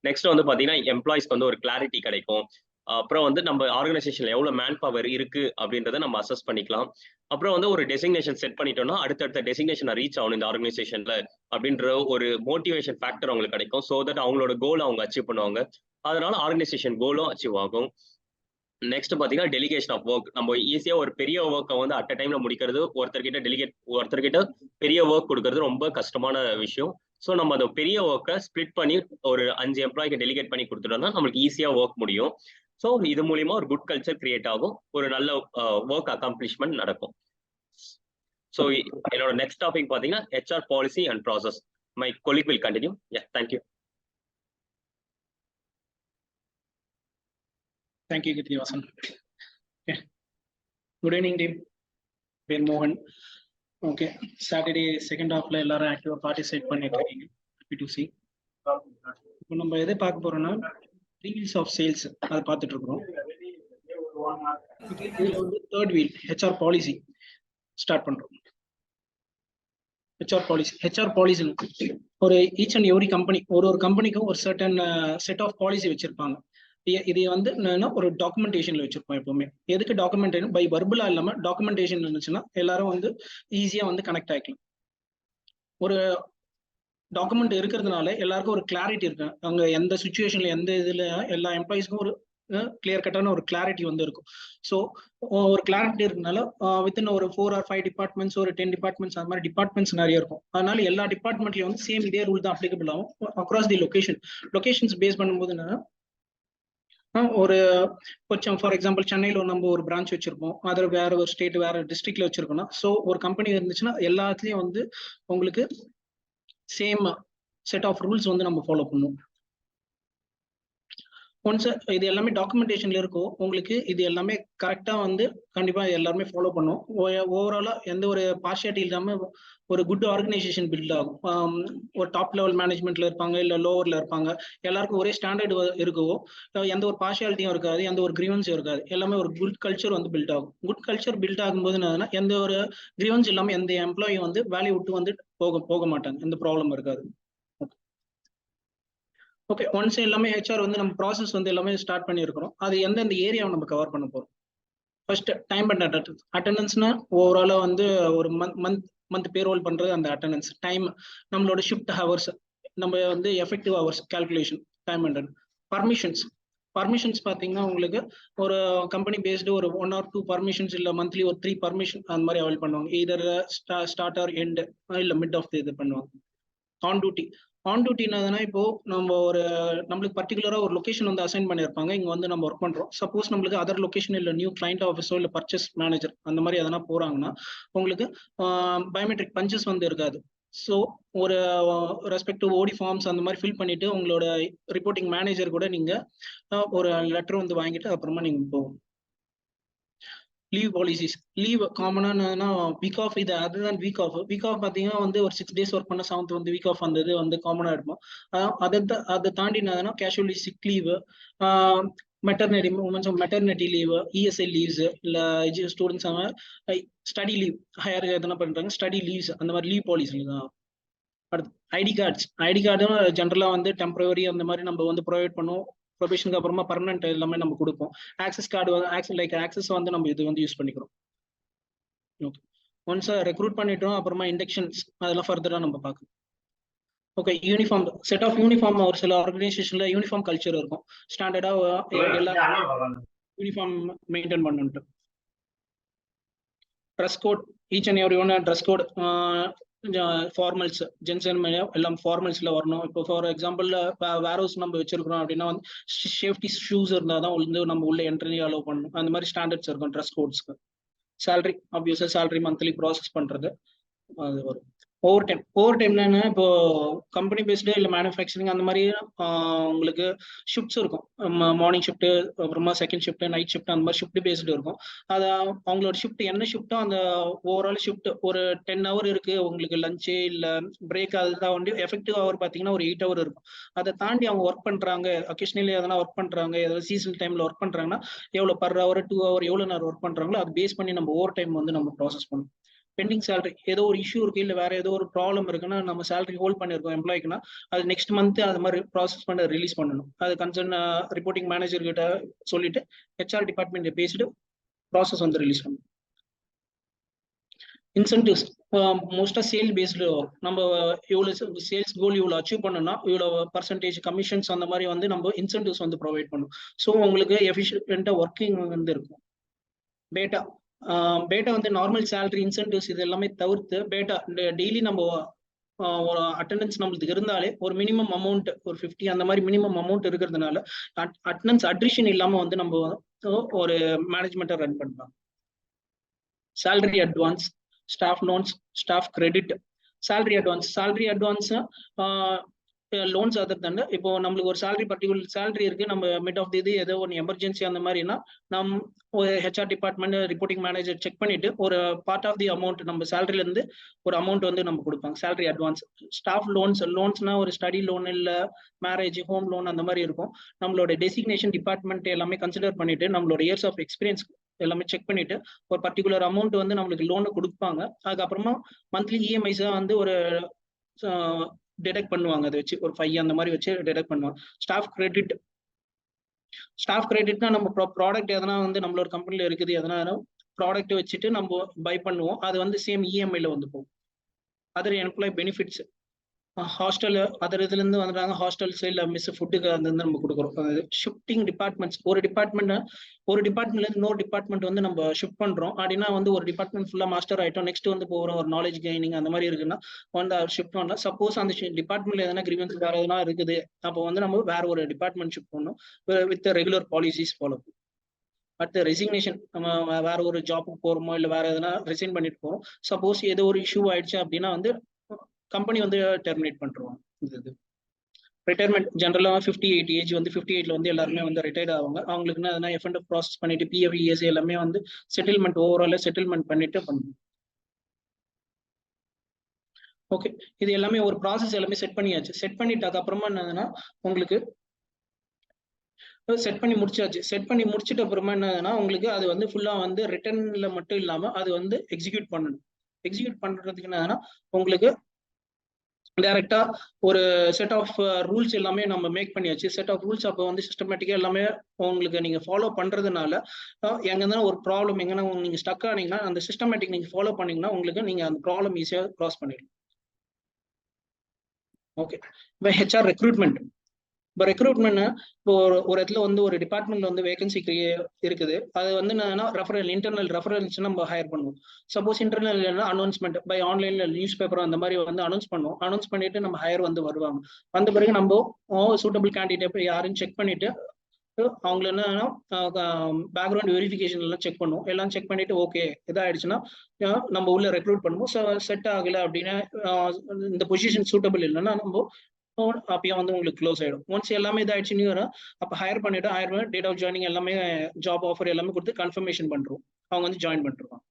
நெக்ஸ்ட் வந்து பாத்தீங்கன்னா எம்ப்ளாயிஸ்க்கு வந்து ஒரு கிளாரிட்டி கிடைக்கும். அப்புறம் வந்து நம்ம ஆர்கனைசேஷன்ல எவ்வளவு மேன் பவர் இருக்கு அப்படின்றத நம்ம அசஸ் பண்ணிக்கலாம். அப்புறம் வந்து ஒரு டெசிக்னேஷன் செட் பண்ணிட்டோம்னா அடுத்தடுத்த டெசிக்னேஷன் ரீச் ஆகணும் இந்த ஆர்கனைசேஷன்ல அப்படின்ற ஒரு மோட்டிவேஷன் ஃபேக்டர் அவங்களுக்கு கிடைக்கும். ஸோ தட் அவங்களோட கோலை அவங்க அச்சீவ் பண்ணுவாங்க. அதனால ஆர்கனைசேஷன் கோலும் அச்சீவ் ஆகும். நெக்ஸ்ட் பாத்தீங்கன்னா டெலிகேஷன் ஆஃப் ஒர்க். நம்ம ஈஸியா ஒரு பெரிய ஒர்க்கை வந்து அட் அ டைம்ல முடிக்கிறது, ஒருத்தர்கிட்ட பெரிய ஒர்க் கொடுக்கறது ரொம்ப கஷ்டமான விஷயம். ஸோ நம்ம அந்த பெரிய ஒர்க்கை ஸ்பிளிட் பண்ணி ஒரு 5 எம்ப்ளாய்க்கு டெலிகேட் பண்ணி கொடுத்துட்டோம்னா நம்மளுக்கு ஈஸியா ஒர்க் முடியும். ஸோ இது மூலியமா ஒரு குட் கல்ச்சர் கிரியேட் ஆகும், ஒரு நல்ல ஒர்க் அக்காம்ப்ளிஷ்மெண்ட் நடக்கும். ஸோ என்னோட நெக்ஸ்ட் டாபிக் பாத்தீங்கன்னா HR policy and process. My colleague will continue. Thank you. Thank you, Kithivasan. Okay. Good evening, team. Ben Mohan. Okay. Saturday second half la ellarum active participate பண்ணிட்டு இருக்கீங்க. Happy to see. இப்போ நம்ம எதை பார்க்க போறோம்னா wheels of sales அதை பார்த்துட்டு இருக்கோம். இதுல வந்து third wheel HR policy start பண்றோம். HR policy ஒரு ஈச் அண்ட் எவ்ரி கம்பெனி ஒரு கம்பெனிக்கும் ஒரு சர்டன் செட் ஆஃப் பாலிசி வச்சிருப்பாங்க. இது வந்து ஒரு டாக்குமெண்டேஷன்ல வச்சிருப்போம். எப்பவுமே எதுக்கு டாக்குமெண்டேஷன் பை வர்பலா இல்லாம டாக்குமெண்டேஷன் இருந்துச்சுன்னா எல்லாரும் வந்து ஈஸியா வந்து கனெக்ட் ஆகிக்கலாம். ஒரு டாக்குமெண்ட் இருக்கிறதுனால எல்லாருக்கும் ஒரு கிளாரிட்டி இருக்கு. அங்க எந்த சுச்சுவேஷன்ல எந்த இதுல எல்லா எம்ப்ளாயிஸ்க்கும் ஒரு கிளியர் கட்டான ஒரு கிளாரிட்டி வந்து இருக்கும். ஸோ ஒரு கிளாரிட்டி இருக்கனால வித்தின் ஒரு 4 or 5 டிபார்ட்மெண்ட்ஸ், ஒரு 10 டிபார்ட்மெண்ட்ஸ், அந்த மாதிரி டிபார்ட்மெண்ட்ஸ் நிறைய இருக்கும். அதனால எல்லா டிபார்ட்மெண்ட்லயும் வந்து சேம் இதே ரூல் தான் அப்ளிகபிள் ஆகும் அக்ராஸ் தி லொகேஷன்ஸ் பேஸ் பண்ணும்போது என்னன்னா ஒரு கொஞ்சம் ஃபார் எக்ஸாம்பிள் சென்னையில நம்ம ஒரு பிரான்ச் வச்சிருப்போம், அதில் வேற ஒரு ஸ்டேட் வேற டிஸ்ட்ரிக்ட்ல வச்சிருக்கோம்னா ஸோ ஒரு கம்பெனி இருந்துச்சுன்னா எல்லாத்துலயும் வந்து உங்களுக்கு சேம் செட் ஆஃப் ரூல்ஸ் வந்து நம்ம ஃபாலோ பண்ணுவோம். ஒன்ஸ் இது எல்லாமே டாக்குமெண்டேஷன்ல இருக்கும், உங்களுக்கு இது எல்லாமே கரெக்டா வந்து கண்டிப்பா எல்லாருமே ஃபாலோ பண்ணும். ஓவராலா எந்த ஒரு பார்ஷியாலிட்டி இல்லாம ஒரு குட் ஆர்கனைசேஷன் பில்ட் ஆகும். ஒரு டாப் லெவல் மேனேஜ்மெண்ட்ல இருப்பாங்க, இல்ல லோவர்ல இருப்பாங்க, எல்லாருக்கும் ஒரே ஸ்டாண்டர்ட் இருக்கவோ, எந்த ஒரு பார்ஷியாலிட்டியும் இருக்காது, எந்த ஒரு கிரீவன்ஸும் இருக்காது, எல்லாமே ஒரு குட் கல்ச்சர் வந்து பில்ட் ஆகும். குட் கல்ச்சர் பில்ட் ஆகும்போது என்னதுன்னா, எந்த ஒரு கிரீவன்ஸ் இல்லாம எந்த எம்ப்ளாயி வந்து வேலையை விட்டு வந்து போக மாட்டாங்க, எந்த ப்ராப்ளம் இருக்காது. ஓகே, ஒன்ஸ் எல்லாமே ஹெச்ஆர் வந்து நம்ம ப்ராசஸ் வந்து எல்லாமே ஸ்டார்ட் பண்ணியிருக்கிறோம். அது எந்தெந்த ஏரியாவை நம்ம கவர் பண்ண போறோம். ஃபர்ஸ்ட் டைம் அண்ட் அட்டண்டன்ஸ்னா ஓவராலா வந்து ஒரு மந்த் பேரோல் பண்றது அந்த அட்டண்டன்ஸ் டைம், நம்மளோட ஷிஃப்ட் ஹவர்ஸ், நம்ம வந்து effective hours calculation, time and permissions பார்த்தீங்கன்னா உங்களுக்கு ஒரு கம்பெனி பேஸ்டு ஒரு 1 or 2 பர்மிஷன்ஸ் இல்லை மந்த்லி ஒரு 3 பர்மிஷன் அந்த மாதிரி அவைல் பண்ணுவாங்க. இதர் ஸ்டார்ட் ஆர் எண்ட் இல்லை மிட் ஆஃப் இது பண்ணுவாங்க. ஆன் டியூட்டினா இப்போ நம்ம ஒரு நம்மளுக்கு பர்டிகுலரா ஒரு லொகேஷன் வந்து அசைன் பண்ணியிருப்பாங்க, இங்க வந்து நம்ம ஒர்க் பண்றோம். சப்போஸ் நம்மளுக்கு அதர் லொகேஷன் இல்லை நியூ கிளைண்ட் ஆஃபீஸோ இல்லை பர்ச்சேஸ் மேனேஜர் அந்த மாதிரி எதனா போறாங்கன்னா உங்களுக்கு பயோமெட்ரிக் பஞ்சஸ் வந்து இருக்காது. ஸோ ஒரு ரெஸ்பெக்டிவ் ஓடி ஃபார்ம்ஸ் அந்த மாதிரி ஃபில் பண்ணிட்டு உங்களோட ரிப்போர்ட்டிங் மேனேஜர் கூட நீங்க ஒரு லெட்டர் வந்து வாங்கிட்டு அப்புறமா நீங்க போகும். லீவ் பாலிசிஸ், லீவ் காமனா வீக் ஆஃப், இது அதுதான் வீக் ஆஃப் பார்த்தீங்கன்னா வந்து ஒரு 6 days ஒர்க் பண்ண 7th வந்து வீக் ஆஃப் வந்தது வந்து காமனா இருக்கும். அதை தாண்டி என்னதுன்னா casually sick leave, maternity leave, ESI leaves, இல்லை ஸ்டூடெண்ட்ஸ் ஸ்டடி லீவ், ஹையர் எதனா பண்றாங்க ஸ்டடி லீவ்ஸ், அந்த மாதிரி லீவ் பாலிசி தான். அடுத்து ஐடி கார்டும் ஜென்ரலா வந்து டெம்பரவரி அந்த மாதிரி நம்ம வந்து ப்ரொவைட் பண்ணுவோம். ப்ரொபேஷனுக்கு அப்புறமா பர்மனன்ட் எல்லாமே நம்ம கொடுப்போம். ஆக்சஸ் கார்டு ஆக்சஸ் வந்து நம்ம இது வந்து யூஸ் பண்ணிக்கிறோம். ஓகே, ஒன்ஸ் ரெக்ரூட் பண்ணிட்டோம் அப்புறமா இண்டக்ஷன்ஸ் அதெல்லாம் ஃபர்தரா நம்ம பார்க்கணும். Okay, uniform, set of uniform. ஒரு சில ஆர்கனைசேஷன்ல யூனிஃபார்ம் கல்ச்சர் இருக்கும், ஸ்டாண்டர்டா எல்லா யூனிஃபார்ம் மெயின்டைன் பண்ணிட்டு. Dress code, each and every one dress code, formals, gents எல்லாம் ஃபார்மல்ஸ்ல வரணும். இப்போ ஃபார் எக்ஸாம்பிள் வேர் ஹவுஸ் நம்ம வச்சிருக்கிறோம் அப்படின்னா வந்து சேஃப்டி ஷூஸ் இருந்தால் தான் வந்து நம்ம உள்ள என்ட்ரி அலோவ் பண்ணணும். அந்த மாதிரி ஸ்டாண்டர்ட்ஸ் இருக்கும் ட்ரெஸ் கோட்ஸ்க்கு. சேலரி, ஆப்வியஸா சேலரி மந்த்லி ப்ராசஸ் பண்றது அது வரும். ஓவர் டைம்ல என்ன, இப்போ கம்பெனி பேஸ்டு இல்லை மேனுஃபேக்சரிங் அந்த மாதிரி உங்களுக்கு ஷிஃப்ட்ஸ் இருக்கும். மார்னிங் ஷிஃப்ட், அப்புறமா செகண்ட் ஷிஃப்ட், நைட் ஷிஃப்ட், அந்த மாதிரி ஷிஃப்ட் பேஸ்டு இருக்கும். அது அவங்களோட ஷிஃப்ட் என்ன ஷிஃப்ட்டோ அந்த ஓவரால் ஷிஃப்ட் ஒரு 10 hour இருக்கு உங்களுக்கு லஞ்சு இல்லை பிரேக், அதுதான் வந்து எஃபெக்டிவ் ஹவர் பார்த்தீங்கன்னா ஒரு 8 hour இருக்கும். அதை தாண்டி அவங்க ஒர்க் பண்றாங்க, அக்கேஷனலி எதனா ஒர்க் பண்றாங்க, ஏதாவது சீசனல் டைம்ல ஒர்க் பண்றாங்கன்னா எவ்வளோ per hour 2 hour எவ்வளோ நேரம் ஒர்க் பண்றாங்களோ அது பேஸ் பண்ணி நம்ம ஓவர் டைம் வந்து நம்ம ப்ராசஸ் பண்ணுவோம். பெண்டிங் சேலரி, ஏதோ ஒரு இஷ்யூ இருக்கு இல்லை வேற ஏதோ ஒரு ப்ராப்ளம் இருக்குன்னா நம்ம சேலரி ஹோல்ட் பண்ணிருக்கோம் எம்ப்ளாய்க்குன்னா அது நெக்ஸ்ட் மந்த் அது மாதிரி ப்ராசஸ் பண்ண ரிலீஸ் பண்ணணும். அது கன்சர்ன் ரிப்போர்ட்டிங் மேனேஜர் கிட்ட சொல்லிட்டு ஹெச்ஆர் டிபார்ட்மெண்ட் பேசிட்டு ப்ராசஸ் வந்து ரிலீஸ் பண்ணணும். இன்சென்டிவ்ஸ் மோஸ்டா சேல் பேஸ்டு, நம்ம இவ்வளவு சேல்ஸ் கோல் இவ்வளவு அச்சீவ் பண்ணணும்னா இவ்வளவு பர்சன்டேஜ் கமிஷன்ஸ் அந்த மாதிரி வந்து நம்ம இன்சென்டிவ்ஸ் வந்து ப்ரொவைட் பண்ணும். ஸோ உங்களுக்கு எஃபிஷியன்டா ஒர்க்கிங் வந்து இருக்கும். பேட்டா வந்து நார்மல் சேலரி இன்சென்டிவ்ஸ் இது எல்லாமே தவிர்த்து பேட்டா டெய்லி நம்ம ஒரு அட்டண்டன்ஸ் நம்மளுக்கு இருந்தாலே ஒரு மினிமம் அமௌண்ட் ஒரு 50 அந்த மாதிரி மினிமம் அமௌண்ட் இருக்கிறதுனால அட்டண்டன்ஸ் அட்ரிஷன் இல்லாம வந்து நம்ம ஒரு மேனேஜ்மெண்ட்டை ரன் பண்ணலாம். Salary advance, staff loans, staff credit. Salary advance loans other தண்ட, இப்போ நம்மளுக்கு ஒரு சேலரி பர்டிகுலர் சேலரி இருக்கு, நம்ம மிட் ஆஃப் தி ஏதோ ஒரு எமர்ஜென்சி அந்த மாதிரினா நம்ம ஒரு HR department reporting manager check பண்ணிட்டு ஒரு பார்ட் ஆஃப் தி அமௌண்ட் நம்ம சேலரில இருந்து ஒரு அமௌண்ட் வந்து நம்ம கொடுப்பாங்க, சேலரி அட்வான்ஸ். ஸ்டாஃப் லோன்ஸ்னா ஒரு ஸ்டடி லோன் இல்லை மேரேஜ் ஹோம் லோன் அந்த மாதிரி இருக்கும். நம்மளோட டெசிக்னேஷன் டிபார்ட்மெண்ட் எல்லாமே கன்சிடர் பண்ணிட்டு நம்மளோட இயர்ஸ் ஆஃப் எக்ஸ்பீரியன்ஸ் எல்லாமே செக் பண்ணிட்டு ஒரு பர்டிகுலர் அமௌண்ட் வந்து நம்மளுக்கு லோனு கொடுப்பாங்க. அதுக்கப்புறமா மந்த்லி இஎம்ஐஸா வந்து ஒரு டிடெக்ட் பண்ணுவாங்க, அதை வச்சு ஒரு 5 அந்த மாதிரி வச்சு டிடெக்ட் பண்ணுவாங்க. ஸ்டாஃப் கிரெடிட்னா நம்ம ப்ராடக்ட் எதனா வந்து நம்மளோட கம்பெனில இருக்குது, எதனா ப்ராடக்ட் வச்சுட்டு நம்ம பை பண்ணுவோம், அது வந்து சேம் இஎம்ஐல வந்து போகும். Other employee benefits, hostel other இதுல இருந்து வந்துட்டாங்க, ஹாஸ்டல்ஸ் இல்லை மிஸ் ஃபுட்டுக்கு அந்த நம்ம கொடுக்குறோம். ஷிஃப்டிங் டிபார்ட்மெண்ட்ஸ், ஒரு டிபார்ட்மெண்ட்ல இருந்து இன்னொரு டிபார்ட்மெண்ட் வந்து நம்ம ஷிஃப்ட் பண்றோம் அப்படின்னா வந்து ஒரு டிபார்ட்மெண்ட் ஃபுல்லா மாஸ்டர் ஆயிட்டோம், நெக்ஸ்ட் வந்து போகிறோம் ஒரு நாலேஜ் கெய்னிங் அந்த மாதிரி இருக்குன்னா வந்து ஷிஃப்ட் பண்ணலாம். சப்போஸ் அந்த டிபார்ட்மெண்ட்ல எதனா கிரீவன்ஸ் வேற எதனா இருக்குது அப்போ வந்து நம்ம வேற ஒரு டிபார்ட்மெண்ட் ஷிஃப்ட் பண்ணணும் வித் ரெகுலர் பாலிசிஸ் ஃபாலோ. அடுத்து ரெசிக்னேஷன், நம்ம வேற ஒரு ஜாப்புக்கு போறோமோ இல்லை வேற எதனா ரிசைன் பண்ணிட்டு போறோம், சப்போஸ் ஏதோ ஒரு இஷ்யூ ஆயிடுச்சு அப்படின்னா வந்து கம்பெனி வந்து டெர்மினேட் பண்ணிருவாங்க. இது ரிட்டையர்மெண்ட் ஜென்ரலா 58 ஏஜ் வந்து 58ல வந்து எல்லாருமே வந்து ரிட்டையர்ட் ஆவாங்க. அவங்களுக்கு என்ன எஃப்என்எஃப் ப்ராசஸ் பண்ணிட்டு பிஎஃப் இஎஸ்ஐ எல்லாமே வந்து செட்டில்மெண்ட் ஓவரால செட்டில்மெண்ட் பண்ணிட்டு பண்ணணும். ஓகே, இது எல்லாமே ஒரு ப்ராசஸ் எல்லாமே செட் பண்ணியாச்சு. செட் பண்ணிட்டாக்க அப்புறமா என்னதுன்னா உங்களுக்கு செட் பண்ணி முடிச்சாச்சு. செட் பண்ணி முடிச்சிட்ட அப்புறமா என்னதுன்னா உங்களுக்கு அது வந்து ஃபுல்லா வந்து ரிட்டர்ன்ல மட்டும் இல்லாம அது வந்து எக்ஸிக்யூட் பண்ணணும். எக்ஸிக்யூட் பண்றதுக்கு என்னதுன்னா உங்களுக்கு டைரக்டா ஒரு செட் ஆஃப் ரூல்ஸ் எல்லாமே நம்ம மேக் பண்ணியாச்சு. செட் ஆஃப் ரூல்ஸ் அப்போ வந்து சிஸ்டமேட்டிக்கா எல்லாமே உங்களுக்கு நீங்க ஃபாலோ பண்றதுனால எங்கன்னா ஒரு ப்ராப்ளம் எங்கன்னா நீங்க ஸ்டக் ஆனீங்கன்னா அந்த சிஸ்டமேட்டிக் நீங்க ஃபாலோ பண்ணீங்கன்னா உங்களுக்கு நீங்க அந்த ப்ராப்ளம் ஈஸியா கிராஸ் பண்ணிடலாம். ஓகே, இப்போ ஹெச்ஆர் ரெக்ரூட்மெண்ட். இப்போ ரெக்ரூட்மெண்ட் இப்போ ஒரு இடத்துல வந்து ஒரு டிபார்ட்மெண்ட்ல வந்து வேகன்சி இருக்குது. அது வந்து என்னன்னா ரெஃபரல் இன்டர்னல் ரெஃபரன்ஸ் நம்ம ஹையர் பண்ணுவோம். சப்போஸ் இன்டர்னல் அனௌன்ஸ்மெண்ட் பை ஆன்லைன்ல நியூஸ் பேப்பர் அந்த மாதிரி வந்து அனௌன்ஸ் பண்ணுவோம். அனௌன்ஸ் பண்ணிட்டு நம்ம ஹையர் வந்து வருவாங்க. வந்த பிறகு நம்ம சூட்டபிள் கேண்டிடேட் யாருன்னு செக் பண்ணிட்டு அவங்கள என்னன்னா பேக்ரவுண்ட் வெரிஃபிகேஷன் எல்லாம் செக் பண்ணுவோம். எல்லாம் செக் பண்ணிட்டு ஓகே இதாயிடுச்சுன்னா நம்ம உள்ள ரெக்ரூட் பண்ணுவோம். செட் ஆகல அப்படின்னா இந்த பொசிஷன் சூட்டபிள் இல்லைன்னா நம்ம அப்பயும் வந்து உங்களுக்கு க்ளோஸ் ஆயிடும். ஒன்ஸ் எல்லாமே இதாயிடுச்சுன்னு வரும் அப்போ ஹையர் பண்ணிட்டு டேட் ஆஃப் ஜாயினிங் எல்லாமே ஜாப் ஆஃபர் எல்லாமே கொடுத்து கன்ஃபர்மேஷன் பண்றோம். அவங்க வந்து ஜாயின் பண்ணிருவாங்க.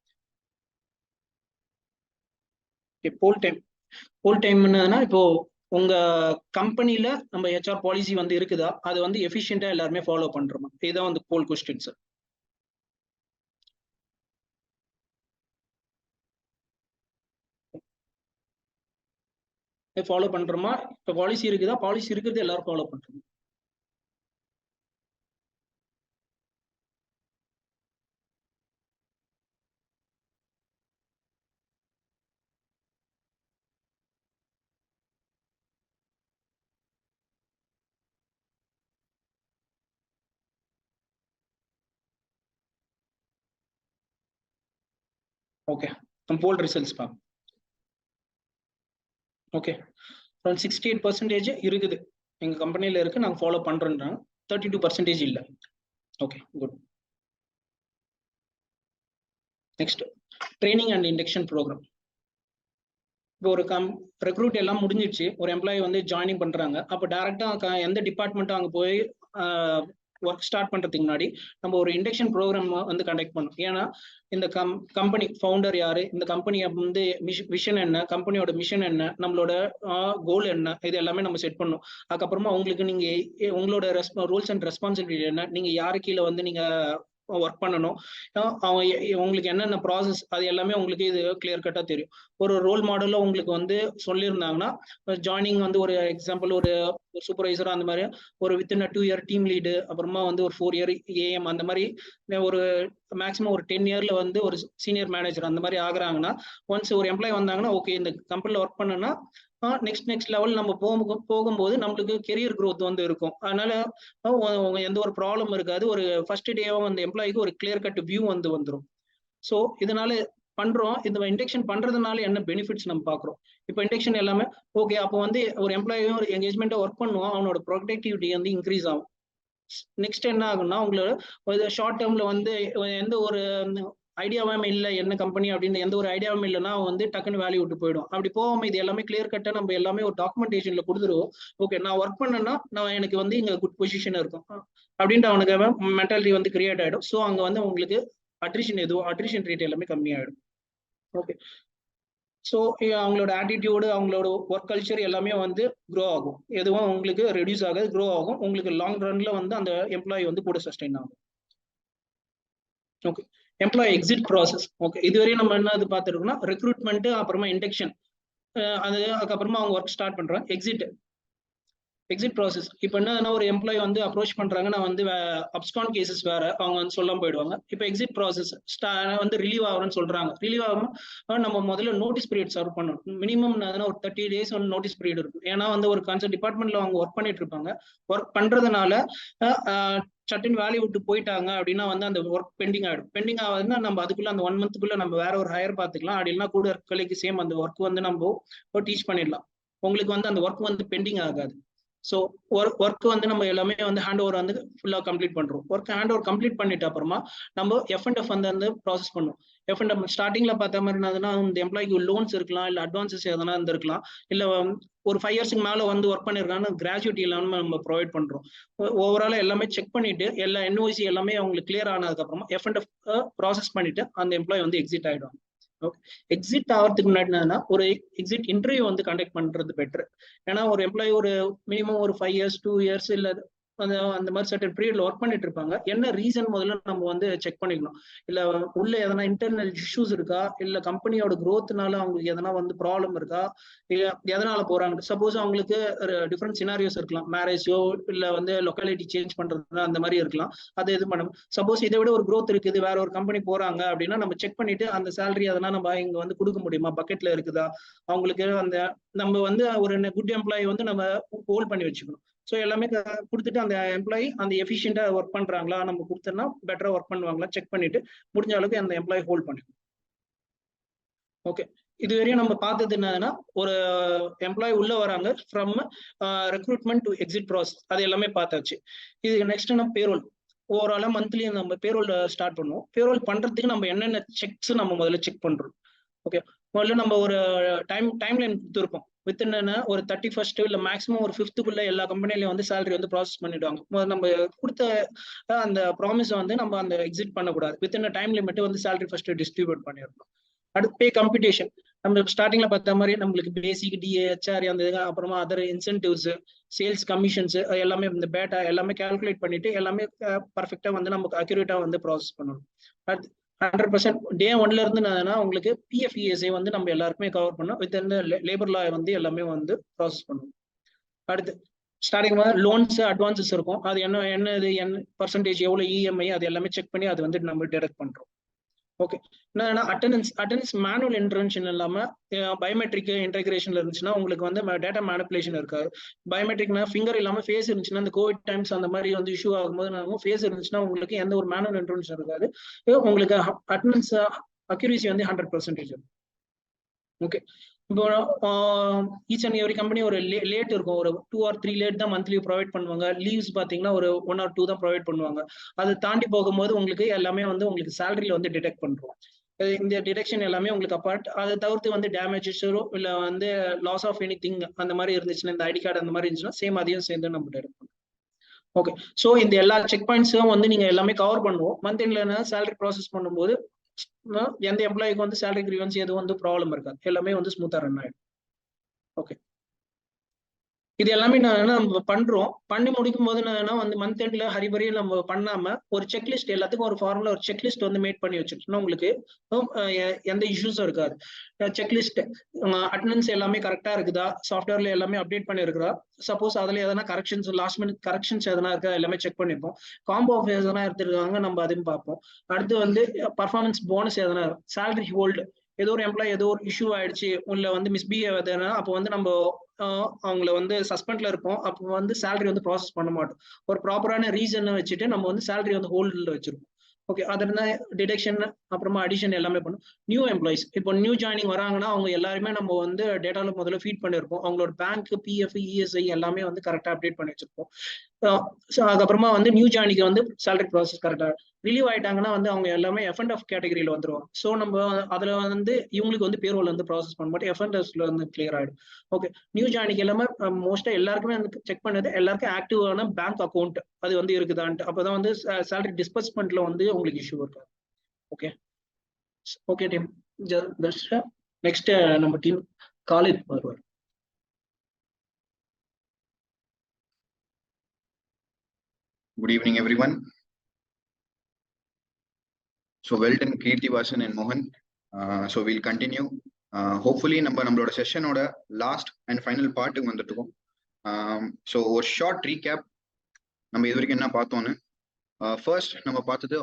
போல் டைம் என்னன்னா இப்போ உங்க கம்பெனில நம்ம ஹெச்ஆர் பாலிசி வந்து இருக்குதா, அது வந்து எஃபிஷியன்டா எல்லாருமே ஃபாலோ பண்றோமா, இதான் வந்து போல் கொஸ்டின்ஸ். ஃபாலோ பண்றோமா, இப்போ பாலிசி இருக்குதா, பாலிசி இருக்கிறது எல்லாரும் ஃபாலோ பண்றோம். ஓகே, போல் ரிசல்ட்ஸ் பா. ஓகே, 68% இருக்குது எங்க கம்பெனில இருக்கு, நாங்க ஃபாலோ பண்றோம்ன்றாங்க. 32% இல்லை. Okay, good. Next training and induction programme. இப்போ ஒரு ரெக்ரூட் எல்லாம் முடிஞ்சிடுச்சு, ஒரு எம்ப்ளாயி வந்து ஜாயினிங் பண்றாங்க. அப்போ டைரக்டா எந்த டிபார்ட்மெண்ட்டும் அங்கே போய் ஒர்க் ஸ்டார்ட் பண்றதுக்கு முன்னாடி நம்ம ஒரு இண்டக்ஷன் ப்ரோக்ராம் வந்து கண்டக்ட் பண்ணோம். ஏன்னா இந்த கம்பெனி ஃபவுண்டர் யாரு, இந்த கம்பெனி வந்து விஷன் என்ன, கம்பெனியோட மிஷன் என்ன, நம்மளோட கோல் என்ன, இது எல்லாமே நம்ம செட் பண்ணோம். அதுக்கப்புறமா உங்களுக்கு நீங்க உங்களோட ரூல்ஸ் அண்ட் ரெஸ்பான்சிபிலிட்டி என்ன, நீங்க யாரு கீழே வந்து நீங்க ஒர்க் பண்ணணும், உங்களுக்கு என்னென்ன ப்ராசஸ் அது எல்லாமே உங்களுக்கு இது கிளியர் கட்டா தெரியும். ஒரு ரோல் மாடல்ல உங்களுக்கு வந்து சொல்லியிருந்தாங்கன்னா ஜாயினிங் வந்து ஒரு எக்ஸாம்பிள் ஒரு சூப்பர்வைசரா அந்த மாதிரி ஒரு வித்தின் 2 இயர் டீம் லீடு, அப்புறமா வந்து ஒரு 4 இயர் ஏஎம், அந்த மாதிரி ஒரு மேக்ஸிமம் ஒரு 10 இயர்ல வந்து ஒரு சீனியர் மேனேஜர் அந்த மாதிரி ஆகுறாங்கன்னா ஒன்ஸ் ஒரு எம்ப்ளாய் வந்தாங்கன்னா ஓகே இந்த கம்பெனில ஒர்க் பண்ணனா நெக்ஸ்ட் லெவல் நம்ம போகும்போது நம்மளுக்கு கெரியர் க்ரோத் வந்து இருக்கும். அதனால எந்த ஒரு ப்ராப்ளம் இருக்காது. ஒரு ஃபர்ஸ்ட் டேவும் அந்த எம்ப்ளாய்க்கு ஒரு கிளியர் கட் வியூ வந்து வந்துடும். ஸோ இதனால பண்றோம். இந்த இண்டக்ஷன் பண்றதுனால என்ன பெனிஃபிட்ஸ் நம்ம பாக்குறோம். இப்போ இண்டக்ஷன் எல்லாமே ஓகே, அப்போ வந்து ஒரு எம்ப்ளாயும் ஒரு என்கேஜ்மெண்ட்டை ஒர்க் பண்ணுவோம், அவனோட ப்ரொடக்டிவிட்டி வந்து இன்க்ரீஸ் ஆகும். நெக்ஸ்ட் என்ன ஆகும்னா உங்களோட ஷார்ட் டேர்ம்ல வந்து எந்த ஒரு ஐடியாவும் இல்லை என்ன கம்பெனி அப்படின்னு எந்த ஒரு ஐடியாவும் இல்லைன்னா வந்து டக்குன்னு வேல்யூ விட்டு போயிடும். அப்படி போகாம இது எல்லாமே கிளியர் கட்டா நம்ம எல்லாமே ஒரு டாக்குமெண்டேஷன்ல கொடுத்துருவோம். ஓகே, நான் ஒர்க் பண்ணேன்னா நான் எனக்கு வந்து இங்க குட் பொசிஷன் இருக்கும் அப்படின்ட்டு அவனுக்கு மென்டாலிட்டி வந்து கிரியேட் ஆயிடும். ஸோ அங்க வந்து உங்களுக்கு அட்ரிஷன் ரேட் எல்லாமே கம்மியாயிடும். ஓகே, ஸோ அவங்களோட ஆட்டிடியூடு அவங்களோட ஒர்க் கல்ச்சர் எல்லாமே வந்து க்ரோ ஆகும். எதுவும் உங்களுக்கு ரெடியூஸ் ஆகாது, க்ரோ ஆகும். உங்களுக்கு லாங் ரன்ல வந்து அந்த எம்ப்ளாயி வந்து கூட சஸ்டெயின் ஆகும். Okay, employee exit process. Okay, இதுவரையும் நம்ம என்ன பார்த்துருக்கோம்னா ரெக்ரூட்மெண்ட், அப்புறமா இண்டக்ஷன், அதுக்கப்புறமா அவங்க ஒர்க் ஸ்டார்ட் பண்றாங்க. Exit process. இப்போ என்ன ஒரு எம்ப்ளாயி வந்து அப்ரோச் பண்றாங்க, நான் வந்து அப்ஸ்கான் கேசஸ் வேற அவங்க வந்து சொல்லாம போயிடுவாங்க. இப்போ எக்ஸிட் ப்ராசஸ் வந்து ரிலீவ் ஆகுறேன்னு சொல்றாங்க. ரிலீவ் ஆகாம நம்ம முதல்ல நோட்டீஸ் பீரியட் சர்வ் பண்ணணும். மினிமம் ஒரு 30 days வந்து நோட்டீஸ் பீரியட் இருக்கும். ஏன்னா வந்து ஒரு கன்சர்ன் டிபார்ட்மெண்ட்ல அவங்க ஒர்க் பண்ணிட்டு இருப்பாங்க. ஒர்க் பண்றதுனால சட்டின் வேலையை விட்டு போயிட்டாங்க அப்படின்னா வந்து அந்த ஒர்க் பெண்டிங் ஆயிடும். பெண்டிங் ஆகுதுன்னா நம்ம அதுக்குள்ள அந்த 1 month நம்ம வேற ஒரு ஹையர் பார்த்துக்கலாம். அப்படின்னா கூட இருக்கலைக்கு சேம் அந்த ஒர்க் வந்து நம்ம டீச் பண்ணிடலாம். உங்களுக்கு வந்து அந்த ஒர்க் வந்து பெண்டிங் ஆகாது. ஸோ ஒர்க் வந்து நம்ம எல்லாமே வந்து ஹேண்ட் ஓவர் வந்து ஃபுல்லாக கம்ப்ளீட் பண்ணுறோம். ஒர்க் ஹேண்ட் ஓவர் கம்ப்ளீட் பண்ணிட்டு அப்புறமா நம்ம F&F வந்து ப்ராசஸ் பண்ணுவோம். F&F ஸ்டார்டிங்ல பார்த்த மாதிரி என்னதுன்னா இந்த எம்ப்ளாய்க்கு லோன்ஸ் இருக்கலாம், இல்லை அட்வான்சஸ் எதனா இருந்திருக்கலாம், இல்லை ஒரு 5 இயர்ஸ்க்கு மேலே வந்து ஒர்க் பண்ணிருக்கான்னு கிராஜுவிட்டி எல்லாமே நம்ம ப்ரொவைட் பண்ணுறோம். ஓவரால் எல்லாமே செக் பண்ணிட்டு எல்லா NOC எல்லாமே அவங்களுக்கு கிளியர் ஆனதுக்கு அப்புறமா F&F ப்ராசஸ் பண்ணிட்டு அந்த எம்ப்ளாய் வந்து எக்ஸிட் ஆயிடுவாங்க. ஓகே, எக்ஸிட் ஆகிறதுக்கு முன்னாடி என்னன்னா ஒரு எக்ஸிட் இன்டர்வியூ வந்து கண்டக்ட் பண்றது பெட்டர். ஏன்னா ஒரு எம்ப்ளாயி ஒரு மினிமம் ஒரு 5 இயர்ஸ் 2 இயர்ஸ் இல்ல அந்த மாதிரி சர்டன் பீரியட்ல ஒர்க் பண்ணிட்டு இருப்பாங்க. என்ன ரீசன் முதல்ல நம்ம வந்து செக் பண்ணிக்கணும். இல்ல உள்ள எதனா இன்டர்னல் இஷ்யூஸ் இருக்கா, இல்ல கம்பெனியோட growthனால அவங்களுக்கு எதனா வந்து ப்ராப்ளம் இருக்கா, இல்ல எதனால போறாங்க. சப்போஸ் அவங்களுக்கு டிஃப்ரெண்ட் சினாரியோஸ் இருக்கலாம், மேரேஜோ இல்ல வந்து லொக்காலிட்டி சேஞ்ச் பண்றது அந்த மாதிரி இருக்கலாம். அது இது பண்ணணும். சப்போஸ் இதை விட ஒரு growth இருக்குது, வேற ஒரு கம்பெனி போறாங்க அப்படின்னா நம்ம செக் பண்ணிட்டு அந்த சேலரி அதெல்லாம் நம்ம இங்க வந்து கொடுக்க முடியுமா, பக்கெட்ல இருக்குதா, அவங்களுக்கு அந்த நம்ம வந்து ஒரு குட் எம்ப்ளாயி வந்து நம்ம ஹோல்ட் பண்ணி வச்சுக்கணும். ஸோ எல்லாமே கொடுத்துட்டு அந்த எம்ப்ளாயி அந்த எஃபிஷியண்டா ஒர்க் பண்றாங்களா, நம்ம கொடுத்தோம்னா பெட்டரா ஒர்க் பண்ணுவாங்களா செக் பண்ணிட்டு முடிஞ்ச அளவுக்கு அந்த எம்ப்ளாயி ஹோல்ட் பண்ணிக்கணும். ஓகே, இதுவரையும் நம்ம பார்த்தது என்னன்னா ஒரு எம்ப்ளாயி உள்ள வராங்க from recruitment to exit process, அது எல்லாமே பார்த்தாச்சு. இது நெக்ஸ்ட் நம்ம பேரோல். ஓவராலா மந்த்லி நம்ம பேரோல் ஸ்டார்ட் பண்ணுவோம். பேரோல் பண்றதுக்கு நம்ம என்னென்ன செக்ஸ் நம்ம முதல்ல செக் பண்றோம். ஓகே, முதல்ல நம்ம ஒரு டைம்லைன் கொடுத்துருப்போம். வித்தின் ஒரு 31st இல்ல மேக்ஸிமம் ஒரு 5th எல்லா கம்பெனிலையும் வந்து சேலரி வந்து ப்ராசஸ் பண்ணிடுவாங்க. நம்ம கொடுத்த அந்த ப்ராமிஸ் வந்து நம்ம அந்த எக்ஸிட் பண்ணக்கூடாது. வித்தின் டைம் லிமிட் வந்து சேலரி ஃபர்ஸ்ட் டிஸ்ட்ரிபியூட் பண்ணிடணும். அடுத்து பே கம்பெடிஷன். நம்ம ஸ்டார்டிங்ல பார்த்த மாதிரி நம்மளுக்கு பேசிக் DA HR அந்த அப்புறமா அதர் இன்சென்டிவ்ஸ், சேல்ஸ் கமிஷன்ஸ் எல்லாமே இந்த பேட்டா எல்லாமே கால்குலேட் பண்ணிட்டு எல்லாமே பர்ஃபெக்டா வந்து நமக்கு அக்யூரேட்டா வந்து ப்ராசஸ் பண்ணணும். அடுத்து 100% டே 1ல இருந்து உங்களுக்கு PF ESI வந்து நம்ம எல்லாருக்குமே கவர் பண்ணோம். வித் இந்த லேபர் லா வந்து எல்லாமே வந்து ப்ராசஸ் பண்ணுவோம். அடுத்து ஸ்டார்டிங் லோன்ஸ் அட்வான்சஸ் இருக்கும். அது என்ன பர்சன்டேஜ் எவ்வளவு EMI அது எல்லாமே செக் பண்ணி அது வந்து நம்ம டிடெக்ட் பண்றோம். ஓகே, என்னன்னா அட்டெண்டன்ஸ் மேனுவல் இன்டர்வென்ஷன் இல்லாம பயோமெட்ரிக் இன்டெகிரேஷன்ல இருந்துச்சுன்னா உங்களுக்கு வந்து டேட்டா மேனிபுலேஷன் இருக்காது. பயோமெட்ரிக்னா ஃபிங்கர் இல்லாம ஃபேஸ் இருந்துச்சுன்னா இந்த கோவிட் டைம்ஸ் அந்த மாதிரி வந்து இஷ்யூ ஆகும்போது ஃபேஸ் இருந்துச்சுன்னா உங்களுக்கு எந்த ஒரு மேனுவல் இன்டர்வென்ஷன் இருக்காது. உங்களுக்கு அட்டெண்டன்ஸ் அக்யூரசி வந்து 100% இருக்கும். ஓகே, இப்போ ஈச் அண்ட் எவ்ரி கம்பெனி ஒரு லேட் இருக்கும். ஒரு 2 or 3 லேட் தான் மந்த்லி ப்ரொவைட் பண்ணுவாங்க. லீவ்ஸ் பாத்தீங்கன்னா ஒரு 1 or 2 தான் ப்ரொவைட் பண்ணுவாங்க. அது தாண்டி போகும்போது உங்களுக்கு எல்லாமே வந்து உங்களுக்கு சேலரியில வந்து டிடெக்ட் பண்றோம். இந்த டிடெக்ஷன் எல்லாமே உங்களுக்கு அப்பார்ட். அதை தவிர்த்து வந்து டேமேஜஸோ இல்ல வந்து லாஸ் ஆஃப் எனிதிங் அந்த மாதிரி இருந்துச்சுன்னா, இந்த ஐடி கார்டு அந்த மாதிரி இருந்துச்சுன்னா சேம் அதையும் சேர்ந்து நம்ம டிடெக்ட் பண்ணுவோம். ஓகே, ஸோ இந்த எல்லா செக் பாயிண்ட்ஸும் வந்து நீங்க எல்லாமே கவர் பண்ணுவோம். மந்த் எண்ட்ல சேலரி ப்ராசஸ் பண்ணும்போது எந்த எம்ப்ளாய்க்கு வந்து சேலரி கிரீவன்ஸ் எதுவும் வந்து ப்ராப்ளம் இருக்காது. எல்லாமே வந்து ஸ்மூத்தா ரன் ஆயிடும். ஓகே, இது எல்லாமே நம்ம பண்றோம். பண்ணி முடிக்கும் போது என்னன்னா வந்து மந்த் எண்ட்ல ஹரிபரியும் நம்ம பண்ணாம ஒரு செக்லிஸ்ட் எல்லாத்துக்கும் ஒரு ஃபார்முலா ஒரு செக்லிஸ்ட் வந்து மேட் பண்ணி வச்சுட்டோம்னா உங்களுக்கு எந்த இஷ்யூஸும் இருக்காது. செக்லிஸ்ட் அட்டெண்டன்ஸ் எல்லாமே கரெக்டா இருக்குதா, சாஃப்ட்வேர்ல எல்லாமே அப்டேட் பண்ணி இருக்குதா, சப்போஸ் அதுல எதனா கரெக்ஷன்ஸ் லாஸ்ட் மினிட் கரெக்ஷன்ஸ் எதனா இருக்கா எல்லாமே செக் பண்ணிப்போம். காம்போ ஆஃப் எதனா எடுத்துருக்காங்க நம்ம அதையும் பார்ப்போம். அடுத்து வந்து பர்ஃபார்மன்ஸ் போனஸ் எதனா, சேலரி ஹோல்டு, ஏதோ ஒரு எம்ப்ளாய் ஏதோ ஒரு இஷ்யூ ஆயிடுச்சு உள்ள வந்து மிஸ்பிஹேவ் எதனா, அப்போ வந்து நம்ம அவங்கள வந்து சஸ்பெண்ட்ல இருப்போம். அப்போ வந்து சேலரி வந்து ப்ராசஸ் பண்ண மாட்டோம். ஒரு ப்ராப்பரான ரீசனை வச்சுட்டு நம்ம வந்து சேலரி வந்து ஹோல்டில் வச்சிருப்போம். ஓகே, அதுல டிடெக்ஷன் அப்புறமா அடிஷன் எல்லாமே பண்ணும். நியூ எம்ப்ளாயிஸ் இப்போ நியூ ஜாயினிங் வராங்கன்னா அவங்க எல்லாருமே நம்ம வந்து டேட்டால முதல்ல ஃபீட் பண்ணிருப்போம். அவங்களோட பேங்க் PF ESI எல்லாமே வந்து கரெக்டா அப்டேட் பண்ணி வச்சிருப்போம். அதுக்கப்புறமா வந்து நியூ ஜாயினிக்கு வந்து சேலரி ப்ராசஸ் கரெக்டா ரிலீவ் ஆயிட்டாங்கன்னா வந்து அவங்க எல்லாமே F&F கேட்டகரியில வந்துருவாங்க. ஸோ நம்ம அதுல வந்து இவங்களுக்கு வந்து பேரோல் வந்து ப்ராசஸ் பண்ண மாட்டோம். F&Fல வந்து கிளியர் ஆயிடும். ஓகே, நியூ ஜாயினிக்கு எல்லாமே மோஸ்டா எல்லாருக்குமே வந்து செக் பண்ணது எல்லாருக்கும் ஆக்டிவான பேங்க் அக்கௌண்ட் அது வந்து இருக்குதான்ட்டு. அப்பதான் வந்து சேலரி டிஸ்பர்ஸ்மெண்ட்ல வந்து உங்களுக்கு இஷ்யூ இருக்காது. ஓகே ஓகே டீம், நெக்ஸ்ட் நம்ம டீம் காலேஜ் வருவார். Good evening, everyone. So well done, Kirtivasan and Mohan. So we'll continue. Hopefully, நம்மளோட செஷனோட லாஸ்ட் அண்ட் ஃபைனல் பார்ட்டுக்கு வந்துட்டுருக்கோம். ஸோ ஒரு ஷார்ட் ரீகேப் நம்ம இது வரைக்கும் என்ன பார்த்தோன்னு. ஃபர்ஸ்ட் நம்ம பார்த்தது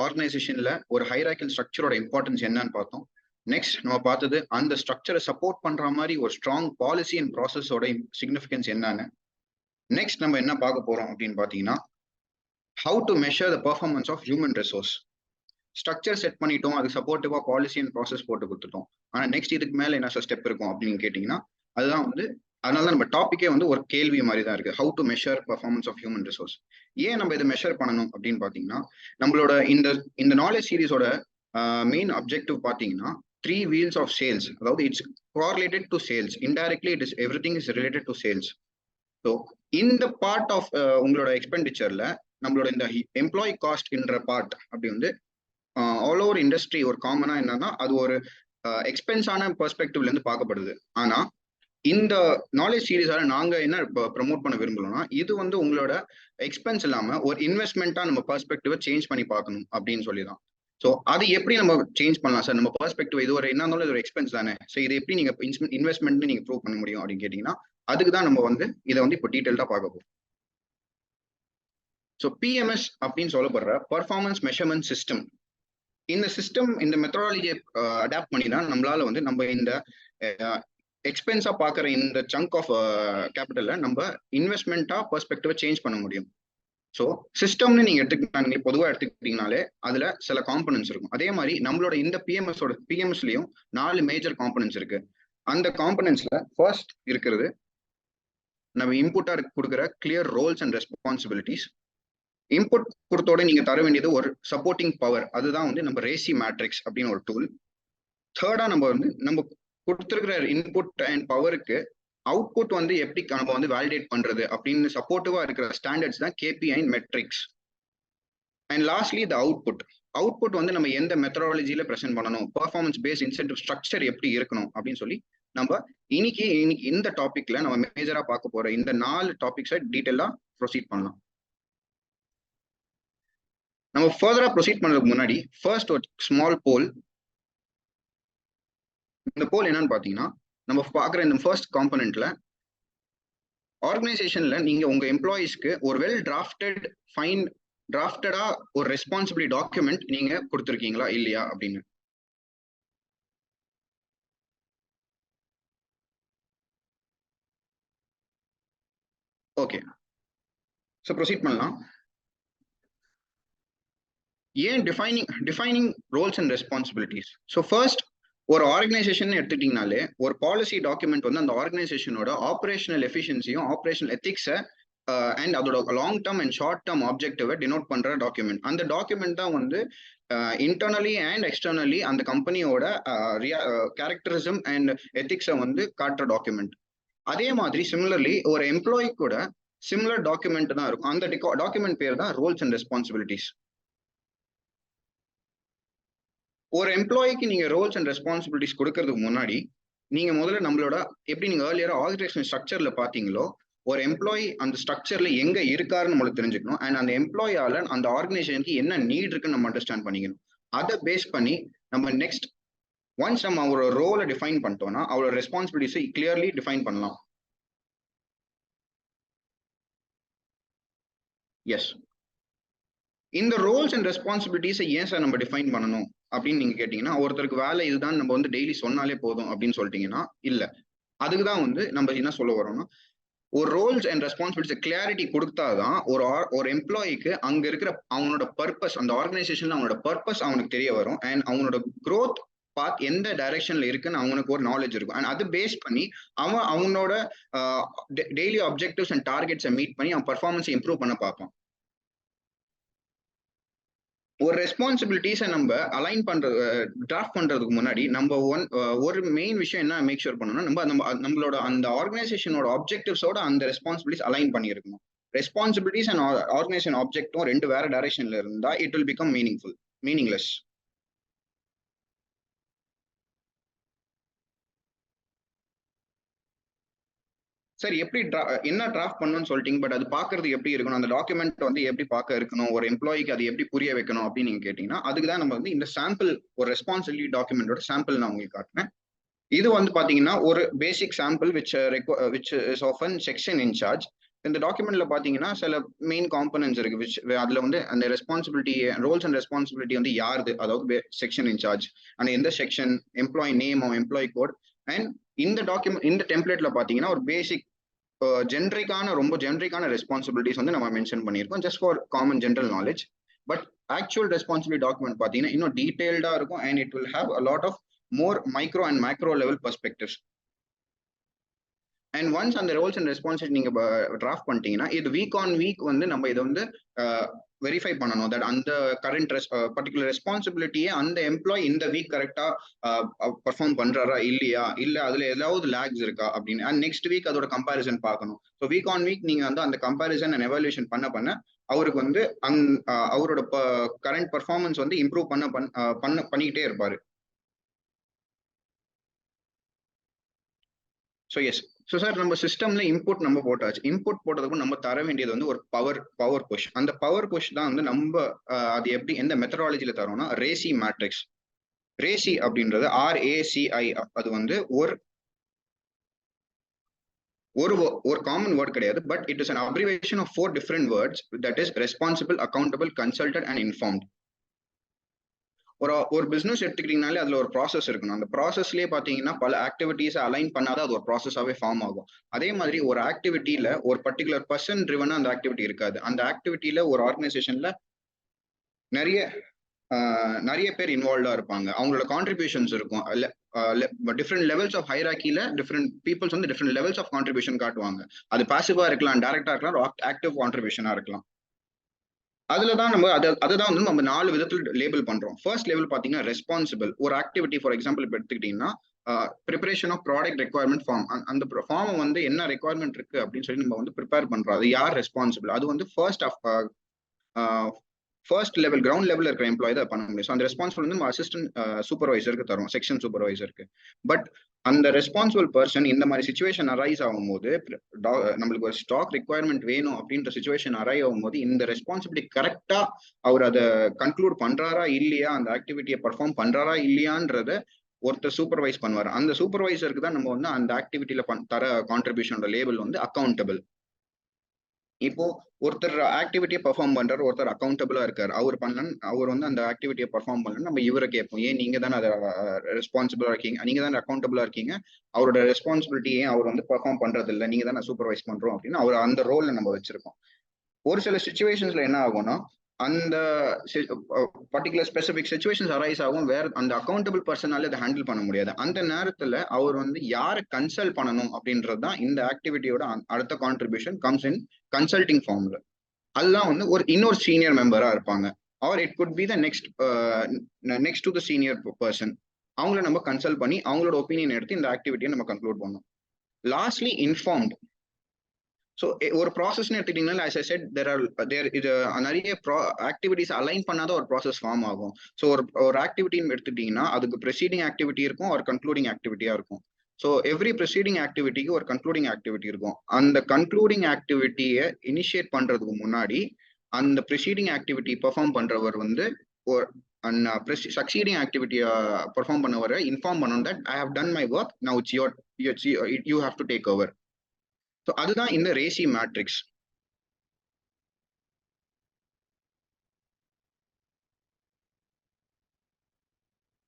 ஆர்கனைசேஷன்ல ஒரு ஹைரார்க்கியல் ஸ்ட்ரக்சரோட இம்பார்ட்டன்ஸ் என்னன்னு பார்த்தோம். நெக்ஸ்ட் நம்ம பார்த்தது அந்த ஸ்ட்ரக்சரை சப்போர்ட் பண்ற மாதிரி ஒரு ஸ்ட்ராங் பாலிசி அண்ட் ப்ராசஸோட சிக்னிஃபிகன்ஸ் என்னன்னு. நெக்ஸ்ட் நம்ம என்ன பார்க்க போறோம் அப்படின்னு பார்த்தீங்கன்னா, how to measure the performance of human resource. Structure set பண்ணிட்டோம், அது சப்போர்ட்டிவா பாலிசி அண்ட் ப்ராசஸ் போட்டு கொடுத்துட்டோம். ஆனா நெக்ஸ்ட் இதுக்கு மேல என்ன ஸ்டெப் இருக்கும் அப்படின்னு கேட்டீங்கன்னா, அதுதான் வந்து அதனால தான் நம்ம டாபிக்கே வந்து ஒரு கேள்வி மாதிரி தான் இருக்கு. How to measure performance of human resource. ஏன் நம்ம இதை மெஷர் பண்ணணும் அப்படின்னு பாத்தீங்கன்னா, நம்மளோட இந்த நாலேஜ் சீரிஸோட மெயின் அப்ஜெக்டிவ் பாத்தீங்கன்னா 3 wheels of sales. அதாவது it's correlated to sales. Indirectly it is everything is related to sales. So இந்த பார்ட் ஆஃப் உங்களோட எக்ஸ்பெண்டிச்சர்ல நம்மளோட இந்த எம்ப்ளாயி காஸ்ட் என்ற பார்ட் அப்படி வந்து ஆல் ஓவர் இண்டஸ்ட்ரி ஒரு காமனா என்னன்னா அது ஒரு எக்ஸ்பென்ஸான பெர்ஸ்பெக்டிவ்ல இருந்து பார்க்கப்படுது. ஆனா இந்த நாலேஜ் சீரீஸால நாங்க என்ன ப்ரமோட் பண்ண விரும்புறோம்னா, இது வந்து உங்களோட எக்ஸ்பென்ஸ் இல்லாம ஒரு இன்வெஸ்ட்மெண்ட்டா நம்ம பெர்ஸ்பெக்டிவ் சேஞ்ச் பண்ணி பார்க்கணும் அப்படின்னு சொல்லிதான். ஸோ அது எப்படி நம்ம சேஞ்ச் பண்ணலாம் சார்? நம்ம பெர்ஸ்பெக்டிவ் இது ஒரு என்ன இருந்தாலும் இது ஒரு எக்ஸ்பென்ஸ் தானே, ஸோ இது எப்படி நீங்க இன்வெஸ்ட்மெண்ட் நீங்க ப்ரூவ் பண்ண முடியும் அப்படின்னு கேட்டீங்கன்னா, அதுக்கு தான் நம்ம வந்து இதை வந்து இப்போ டீட்டெயில்டா பார்க்க போறோம். ஸோ பிஎம்எஸ் அப்படின்னு சொல்லப்படுற பர்ஃபார்மன்ஸ் மெஷர்மெண்ட் சிஸ்டம். இந்த சிஸ்டம் இந்த மெத்தடாலஜியை அடாப்ட் பண்ணி தான் நம்மளால வந்து நம்ம இந்த எக்ஸ்பென்ஸா பாக்குற இந்த சங்க் ஆஃப் கேபிட்டல்ல நம்ம இன்வெஸ்ட்மெண்ட்டா பெர்ஸ்பெக்டிவ் சேஞ்ச் பண்ண முடியும். ஸோ சிஸ்டம்னு நீங்க எடுத்துக்கிட்டாங்க பொதுவாக எடுத்துக்கிட்டீங்கனாலே அதுல சில காம்பனன்ஸ் இருக்கும். அதே மாதிரி நம்மளோட இந்த பிஎம்எஸ்லயும் 4 மேஜர் காம்பனன்ஸ் இருக்கு. அந்த காம்பனன்ஸ்ல ஃபர்ஸ்ட் இருக்கிறது நம்ம இன்புட்டா கொடுக்குற clear roles and responsibilities. Input கொடுத்தோட நீங்க தர வேண்டியது ஒரு சப்போர்ட்டிங் பவர், அதுதான் வந்து நம்ம ரேசி மேட்ரிக்ஸ் அப்படின்னு ஒரு டூல். தேர்டா நம்ம கொடுத்துருக்கிற இன்புட் அண்ட் பவருக்கு அவுட்புட் வந்து எப்படி நம்ம வந்து வேலிடேட் பண்றது அப்படின்னு சப்போர்ட்டிவா இருக்கிற ஸ்டாண்டர்ட்ஸ் தான் KPI and metrics. And lastly the output வந்து நம்ம எந்த மெத்தடாலஜியில ப்ரெசென்ட் பண்ணணும், பெர்ஃபார்மன்ஸ் பேஸ்ட் இன்சென்டிவ் ஸ்ட்ரக்சர் எப்படி இருக்கணும் அப்படின்னு சொல்லி நம்ம இன்னைக்கு இந்த டாபிக்ல நம்ம மேஜரா பார்க்க போற இந்த 4 டாபிக்ஸை டீட்டெயிலா ப்ரொசீட் பண்ணலாம். நம்ம ஃபர்தரா ப்ரொசீட் பண்றதுக்கு முன்னாடி ஃபர்ஸ்ட் ஒரு ஸ்மால் போல். இந்த போல் என்னன்னு பாத்தீங்கன்னா, நம்ம பார்க்குற இந்த ஃபர்ஸ்ட் காம்பனன்ட்ல ஆர்கனைசேஷன்ல நீங்க உங்க எம்ப்ளாயிஸ்க்கு ஒரு வெல் டிராஃப்டடா ஒரு ரெஸ்பான்சிபிலிட்டி டாக்குமெண்ட் நீங்க கொடுத்துருக்கீங்களா இல்லையா அப்படின்னு. ஓகே, ஸோ ப்ரொசீட் பண்ணலாம். ஏன் defining roles and responsibilities. So first ஒரு ஆர்கனைசேஷன் எடுத்துட்டீங்கனாலே ஒரு பாலிசி டாக்குமெண்ட் வந்து அந்த ஆர்கனைசேஷனோட ஆப்ரேஷனல் எஃபிஷியன்சியும் ஆப்ரேஷனல் எத்திக்ஸை அண்ட் அதோட long term and short term ஆப்ஜெக்டிவை டினோட் பண்ற டாக்குமெண்ட். அந்த டாக்குமெண்ட் தான் வந்து இன்டர்னலி அண்ட் எக்ஸ்டர்னலி அந்த கம்பெனியோட கேரக்டரிசம் அண்ட் எத்திக்ஸை வந்து காட்டுற டாக்குமெண்ட். அதே மாதிரி சிமிலர்லி ஒரு எம்ப்ளாயி கூட சிமிலர் டாக்குமெண்ட் தான் இருக்கும். அந்த டாக்குமெண்ட் பேர் தான் ரோல்ஸ் அண்ட் ரெஸ்பான்சிபிலிட்டிஸ். ஒரு எம்ப்ளாயிக்கு நீங்க ரோல்ஸ் அண்ட் ரெஸ்பான்சிபிலிட்டிஸ் கொடுக்கறதுக்கு முன்னாடி நீங்க முதல்ல நம்மளோட எப்படி நீங்க ஏர்லியரா ஆர்கனைசேஷன் ஸ்ட்ரக்சர்ல பாத்தீங்களோ, ஒரு எம்ப்ளாயி அந்த ஸ்ட்ரக்சர்ல எங்க இருக்காருன்னு நம்மளுக்கு தெரிஞ்சுக்கணும். அண்ட் அந்த எம்ப்ளாயால அந்த ஆர்கனைசேஷனுக்கு என்ன நீட் இருக்குன்னு நம்ம அண்டர்ஸ்டாண்ட் பண்ணிக்கணும். அதை பேஸ் பண்ணி நம்ம நெக்ஸ்ட் ஒன்ஸ் நம்ம அவரோட ரோலை டிஃபைன் பண்ணிட்டோம்னா அவரோட ரெஸ்பான்சிபிலிட்டிஸை கிளியர்லி டிஃபைன் பண்ணலாம். எஸ், இந்த ரோல்ஸ் அண்ட் ரெஸ்பான்சிபிலிட்டிஸை ஏன் சார் நம்ம டிஃபைன் பண்ணணும் அப்படின்னு நீங்க கேட்டீங்கன்னா, ஒருத்தருக்கு வேலை இதுதான் நம்ம வந்து டெய்லி சொன்னாலே போதும் அப்படின்னு சொல்லிட்டீங்கன்னா இல்ல. அதுக்குதான் வந்து நம்ம என்ன சொல்ல வரோம்னா, ஒரு ரோல்ஸ் அண்ட் ரெஸ்பான்சிபிலிட்டிஸ் கிளாரிட்டி கொடுத்தாதான் ஒரு எம்ப்ளாயிக்கு அங்க இருக்கிற அவனோட பர்பஸ், அந்த ஆர்கனைசேஷன்ல அவனோட பர்பஸ் அவனுக்கு தெரிய வரும். அண்ட் அவனோட க்ரோத் பாத் எந்த டைரக்ஷன்ல இருக்குன்னு அவனுக்கு ஒரு நாலேஜ் இருக்கும். அண்ட் அது பேஸ் பண்ணி அவனோட டெய்லி ஆப்ஜெக்டிவ்ஸ் அண்ட் டார்கெட்ஸை மீட் பண்ணி அவன் பர்ஃபார்மன்ஸை இம்ப்ரூவ் பண்ண பார்ப்பான். ஒரு ரெஸ்பான்சிபிலிட்டிஸை நம்ம அலைன் டிராஃப்ட் பண்றதுக்கு முன்னாடி நம்ம ஒரு மெயின் விஷயம் என்ன மேக் ஷூர் பண்ணணும்னா, நம்மளோட அந்த ஆர்கனைசேஷனோட ஆப்ஜெக்டிவ்ஸோட அந்த ரெஸ்பான்சிபிலிட்டிஸ் அலைன் பண்ணியிருக்கணும். ரெஸ்பான்சிபிலிட்டிஸ் அண்ட் ஆர்கனைசேஷன் ஆப்ஜெக்டும் 2 வேற டைரக்ஷன்ல இருந்தா it will become meaningless. Sir எப்படி என்ன டிராஃப்ட் பண்ணணும்னு சொல்லிட்டீங்க, பட் அது பாக்குறது எப்படி இருக்கணும், அந்த டாக்குமெண்ட் வந்து எப்படி பார்க்க இருக்கணும், ஒரு எம்ப்ளாயிக்கு அது எப்படி புரிய வைக்கணும் அப்படின்னு நீங்க கேட்டீங்கன்னா, அதுக்கு தான் நம்ம வந்து இந்த சாம்பிள் ஒரு ரெஸ்பான்சிபிலிட்டி டாக்குமெண்டோட சாம்பிள் நான் உங்களுக்கு காட்டுறேன். இது வந்து பாத்தீங்கன்னா ஒரு basic sample which is often section incharge. இந்த டாக்குமெண்ட்ல பாத்தீங்கன்னா சில மெயின் காம்பனன்ட்ஸ் இருக்கு அதுல வந்து அந்த ரெஸ்பான்சிபிலிட்டி ரோல்ஸ் அண்ட் ரெஸ்பான்சிபிலிட்டி வந்து யாருது, அதாவது செக்ஷன் இன்சார்ஜ், அந்த எந்த section, employee name, employee code. And இந்த டாக்குமெண்ட் இந்த டெம்ப்ளேட்ல பாத்தீங்கன்னா ஒரு பேசிக் ரொம்ப ஜென்ரிக்கான ரெஸ்பான்சிபிலிட்டிஸ் வந்து நம்ம மென்ஷன் பண்ணியிருக்கோம், just for common general knowledge. But actual responsibility document பாத்தீங்கன்னா இன்னும் டீடைல்டா இருக்கும். And it will have a lot of more micro and macro level perspectives. And once அந்த ரோல்ஸ் அண்ட் ரெஸ்பான்சிபிலிட்டி நீங்க டிராஃப்ட் பண்ணிட்டீங்கன்னா இது வீக் ஆன் வீக் வந்து நம்ம இதை வந்து வெரிஃபை பண்ணணும் தட் அந்த கரண்ட் பர்டிகுலர் ரெஸ்பான்சிபிலிட்டியே அந்த எம்ப்ளாய் இந்த வீக் கரெக்டா பர்ஃபார்ம் பண்றாரா இல்லையா, இல்ல அதுல ஏதாவது லேக்ஸ் இருக்கா அப்படின்னு அண்ட் நெக்ஸ்ட் வீக் அதோட கம்பேரிசன் பார்க்கணும். ஸோ வீக் ஆன் வீக் நீங்க வந்து அந்த கம்பேரிசன் அண்ட் எவாலுவேஷன் பண்ண அவருக்கு வந்து அவரோட கரண்ட் பர்ஃபார்மன்ஸ் வந்து இம்ப்ரூவ் பண்ணிக்கிட்டே இருப்பாரு. ஸோ எஸ், ஸோ சார் நம்ம சிஸ்டம்ல இன்புட் நம்ம போட்டாச்சு. இன்புட் போட்டதுக்கு நம்ம தர வேண்டியது வந்து ஒரு பவர் புஷ். அந்த பவர் புஷ் தான் வந்து நம்ம அது எப்படி எந்த மெத்தடாலஜில தரோம்னா ரேசி மேட்ரிக்ஸ். ரேசி அப்படின்றது RACI, அது வந்து ஒரு காமன் வேர்ட் கிடையாது, but it is an abbreviation of 4 different words, that is responsible, accountable, consulted and informed. ஒரு பிசினஸ் எடுத்துக்கிட்டீங்கனாலே அதுல ஒரு ப்ராசஸ் இருக்கணும். அந்த ப்ராசஸ்லயே பாத்தீங்கன்னா பல ஆக்டிவிட்டிஸ் அலைன் பண்ணாதான் அது ஒரு ப்ராசஸாவே ஃபார்ம் ஆகும். அதே மாதிரி ஒரு ஆக்டிவிட்டியில ஒரு பர்டிகுலர் பர்சன் ட்ரிவனா அந்த ஆக்டிவிட்டி இருக்காது. அந்த ஆக்டிவிட்டியில ஒரு ஆர்கனைசேஷன்ல நிறைய பேர் இன்வால்வ்டா இருப்பாங்க. அவங்களோட கான்ட்ரிபியூஷன்ஸ் இருக்கும். டிஃப்ரெண்ட் லெவல்ஸ் ஆஃப் ஹைராக்கில டிஃப்ரெண்ட் பீப்புள்ஸ் வந்து டிஃப்ரெண்ட் லெவல்ஸ் ஆஃப் கான்ட்ரிபியூஷன் காட்டுவாங்க. அது பாசிவா இருக்கலாம், டைரக்டா இருக்கலாம், ஆக்டிவ் கான்ட்ரிபியூஷனா இருக்கலாம். அதுலதான் நம்ம அதுதான் வந்து நம்ம 4 விதத்துல லேபிள் பண்றோம். ஃபர்ஸ்ட் லெவல் பாத்தீங்கன்னா ரெஸ்பான்சிபிள். ஒரு ஆக்டிவிட்டி ஃபார் எக்ஸாம்பிள் இப்போ எடுத்துக்கிட்டீங்கன்னா preparation of product requirement form. அந்த ஃபார்ம் வந்து என்ன ரெக்யர்மெண்ட் இருக்கு அப்படின்னு சொல்லி நம்ம வந்து ப்ரிப்பேர் பண்றோம். அது யார் ரெஸ்பான்சிபிள்? அது வந்து ஃபர்ஸ்ட் லெவல் கிரவுண்ட் லெவலில் இருக்கிற எம்ப்ளாய் தான் பண்ண முடியும். ஸோ அந்த ரெஸ்பான்சிபிள் வந்து நம்ம அசிஸ்டன்ட் சூப்பர்வைசருக்கு தரும், செக்ஷன் சூப்பர்வைசருக்கு. பட் அந்த ரெஸ்பான்சிபிள் பர்சன் இந்த மாதிரி சுச்சுவேஷன் அரைஸ் ஆகும்போது, நம்மளுக்கு ஒரு ஸ்டாக் ரெக்யர்மெண்ட் வேணும் அப்படின்ற சுச்சுவேஷன் அரைஸ் ஆகும்போது இந்த ரெஸ்பான்சிபிலிட்டி கரெக்டா அவர் அதை கன்க்ளூட் பண்றாரா இல்லையா, அந்த ஆக்டிவிட்டியை பர்ஃபார்ம் பண்றாரா இல்லையான்றத ஒருத்தர் சூப்பர்வைஸ் பண்ணுவார். அந்த சூப்பர்வைசருக்கு தான் நம்ம வந்து அந்த ஆக்டிவிட்டியில தர கான்ட்ரிபியூஷனோட லேபிள் வந்து அக்கௌண்டபிள். இப்போ ஒருத்தர் ஆக்டிவிட்டியை பர்ஃபார்ம் பண்றாரு, ஒருத்தர் அக்கௌண்டபிளா இருக்காரு, அவர் வந்து அந்த ஆக்டிவிட்டியை பர்ஃபார்ம் பண்ணல நம்ம இவரை கேட்போம், ஏன் நீங்க தானே அதை ரெஸ்பான்சிபிளா இருக்கீங்க, நீங்க தானே அக்கௌண்டபிளா இருக்கீங்க, அவரோட ரெஸ்பான்சிபிலிட்டி ஏன் அவர் வந்து பர்ஃபார்ம் பண்றது இல்லை, நீங்க தானே சூப்பர்வைஸ் பண்றோம் அப்படின்னு அவர் அந்த ரோல்ல நம்ம வச்சிருக்கோம். ஒரு சில சுச்சுவேஷன்ஸ்ல என்ன ஆகும்னா அந்த பர்டிகுலர் ஸ்பெசிபிக் சுச்சுவேஷன்ஸ் அரைஸ் ஆகும், வேற அந்த அக்கௌண்டபிள் பர்சனால அதை ஹேண்டில் பண்ண முடியாது. அந்த நேரத்துல அவர் வந்து யாரை கன்சல்ட் பண்ணணும் அப்படின்றது தான் இந்த ஆக்டிவிட்டியோட அடுத்த கான்ட்ரிபியூஷன் கம்ஸ் இன் கன்சல்டிங் ஃபார்ம்ல. அதுதான் வந்து இன்னொரு சீனியர் மெம்பரா இருப்பாங்க, R it could be the next to the senior person. அவங்கள நம்ம கன்சல்ட் பண்ணி அவங்களோட ஒப்பீனியன் எடுத்து இந்த ஆக்டிவிட்டியை நம்ம கன்க்ளூட் பண்ணோம். Lastly informed. ஸோ ஒரு ப்ராசஸ்ன்னு எடுத்துக்கிட்டீங்கன்னா as I said இது நிறைய ஆக்டிவிட்டிஸ் அலைன் பண்ணாதான் ஒரு ப்ராசஸ் ஃபார்ம் ஆகும். ஸோ ஒரு ஆக்டிவிட்டின்னு எடுத்துக்கிட்டீங்கன்னா அதுக்கு ப்ரெசீடிங் ஆக்டிவிட்டி இருக்கும், ஒரு கன்க்ளூடிங் ஆக்டிவிட்டியா இருக்கும். ஸோ எவ்ரி ப்ரெசீடிங் ஆக்டிவிட்டிக்கு ஒரு கன்க்ளூடிங் ஆக்டிவிட்டி இருக்கும். அந்த கன்க்ளூடிங் ஆக்டிவிட்டியை இனிஷியேட் பண்றதுக்கு முன்னாடி அந்த ப்ரெசீடிங் ஆக்டிவிட்டி பெர்ஃபார்ம் பண்றவர் வந்து சக்சீடிங் ஆக்டிவிட்டியை பெர்ஃபார்ம் பண்ணவரை இன்ஃபார்ம் பண்ணணும் that I have done my work, now it's you have to take over. So அதுதான் இந்த ரேசி மேட்ரிக்ஸ்.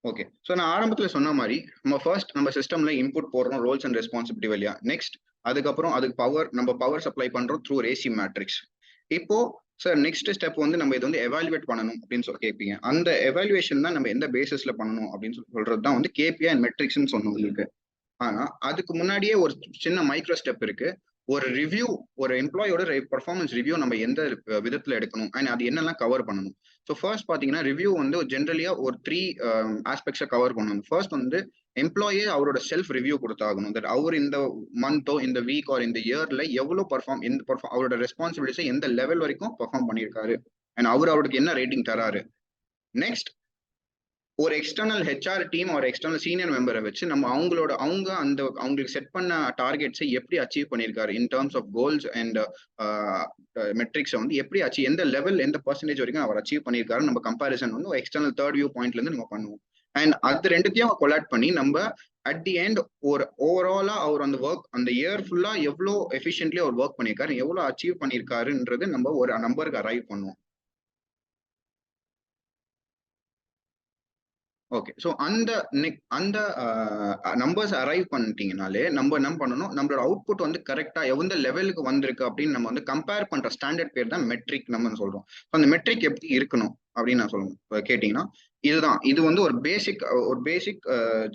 ஓகே, ஸோ நான் ஆரம்பத்தில் சொன்ன மாதிரி நம்ம சிஸ்டம்ல இன்புட் போடுறோம் ரோல்ஸ் அண்ட் ரெஸ்பான்சிபிலிட்டி வழியா. நெக்ஸ்ட் அதுக்கப்புறம் அதுக்கு நம்ம பவர் சப்ளை பண்றோம் த்ரூ ரேசி மேட்ரிக்ஸ். இப்போ சார் நெக்ஸ்ட் ஸ்டெப் வந்து நம்ம இதை வந்து எவாலுவேட் பண்ணணும் அப்படின்னு சொல்லி கேட்பீங்க. அந்த எவாலுவேஷன் தான் நம்ம எந்த பேசிஸ்ல பண்ணணும் அப்படின்னு சொல்றது தான் வந்து KPI அண்ட் மெட்ரிக்ஸ்ன்னு சொன்னோம் உங்களுக்கு. ஆனா அதுக்கு முன்னாடியே ஒரு சின்ன மைக்ரோ ஸ்டெப் இருக்கு. ஒரு ரிவ்யூ, ஒரு எம்ப்ளாயோட பெர்ஃபார்மன்ஸ் ரிவ்யூ நம்ம எந்த விதத்துல எடுக்கணும் அண்ட் அது என்னெல்லாம் கவர் பண்ணணும். ஸோ ஃபர்ஸ்ட் பாத்தீங்கன்னா ரிவ்யூ வந்து ஜென்ரலியா ஒரு 3 ஆஸ்பெக்ட்ஸை கவர் பண்ணணும். ஃபர்ஸ்ட் வந்து எம்ப்ளாயே அவரோட செல்ஃப் ரிவ்யூ கொடுத்தாகணும். தட் அவர் இந்த மந்தோ இந்த வீக் ஆர் இந்த இயர்ல எவ்வளவு அவரோட ரெஸ்பான்சிபிலிட்டிஸை எந்த லெவல் வரைக்கும் பெர்ஃபார்ம் பண்ணியிருக்காரு அண்ட் அவருக்கு என்ன ரேட்டிங் தராரு. நெக்ஸ்ட் ஒரு எக்ஸ்டர்னல் HR டீம் ஒரு எக்ஸ்டர்னல் சீனியர் மெம்பரை வச்சு நம்ம அவங்களுக்கு செட் பண்ண டார்கெட்ஸை எப்படி அச்சீவ் பண்ணியிருக்காரு in terms of goals and மெட்ரிக்ஸை வந்து எப்படி எந்த லெவல் எந்த பர்சன்டேஜ் வரைக்கும் அவர் அச்சீவ் பண்ணியிருக்காரு நம்ம கம்பேரிசன் வந்து எக்ஸ்டர்னல் தேர்ட் வியூ பாயிண்ட்ல இருந்து நம்ம பண்ணுவோம். அண்ட் அது ரெண்டுத்தையும் கொலாட் பண்ணி நம்ம அட் தி எண்ட் ஒரு ஓவராலா அவர் அந்த ஒர்க் அந்த இயர் ஃபுல்லா எவ்வளோ எஃபிஷியன்ட்லி அவர் ஒர்க் பண்ணியிருக்காரு, எவ்வளோ அச்சீவ் பண்ணியிருக்காருன்றது நம்ம ஒரு நம்பருக்கு அரைவ் பண்ணுவோம். ஓகே, ஸோ அந்த நம்பர்ஸ் அரைவ் பண்ணிட்டீங்கனாலே நம்ம என்ன பண்ணணும், நம்மளோட அவுட்புட் வந்து கரெக்டா எந்த லெவலுக்கு வந்திருக்கு அப்படின்னு நம்ம வந்து கம்பேர் பண்ற ஸ்டாண்டர்ட் பேர் தான் மெட்ரிக் நம்ம சொல்றோம். அந்த மெட்ரிக் எப்படி இருக்கணும், அப்படின்னு நான் சொல்லணும் கேட்டீங்கன்னா இதுதான். இது வந்து ஒரு பேசிக்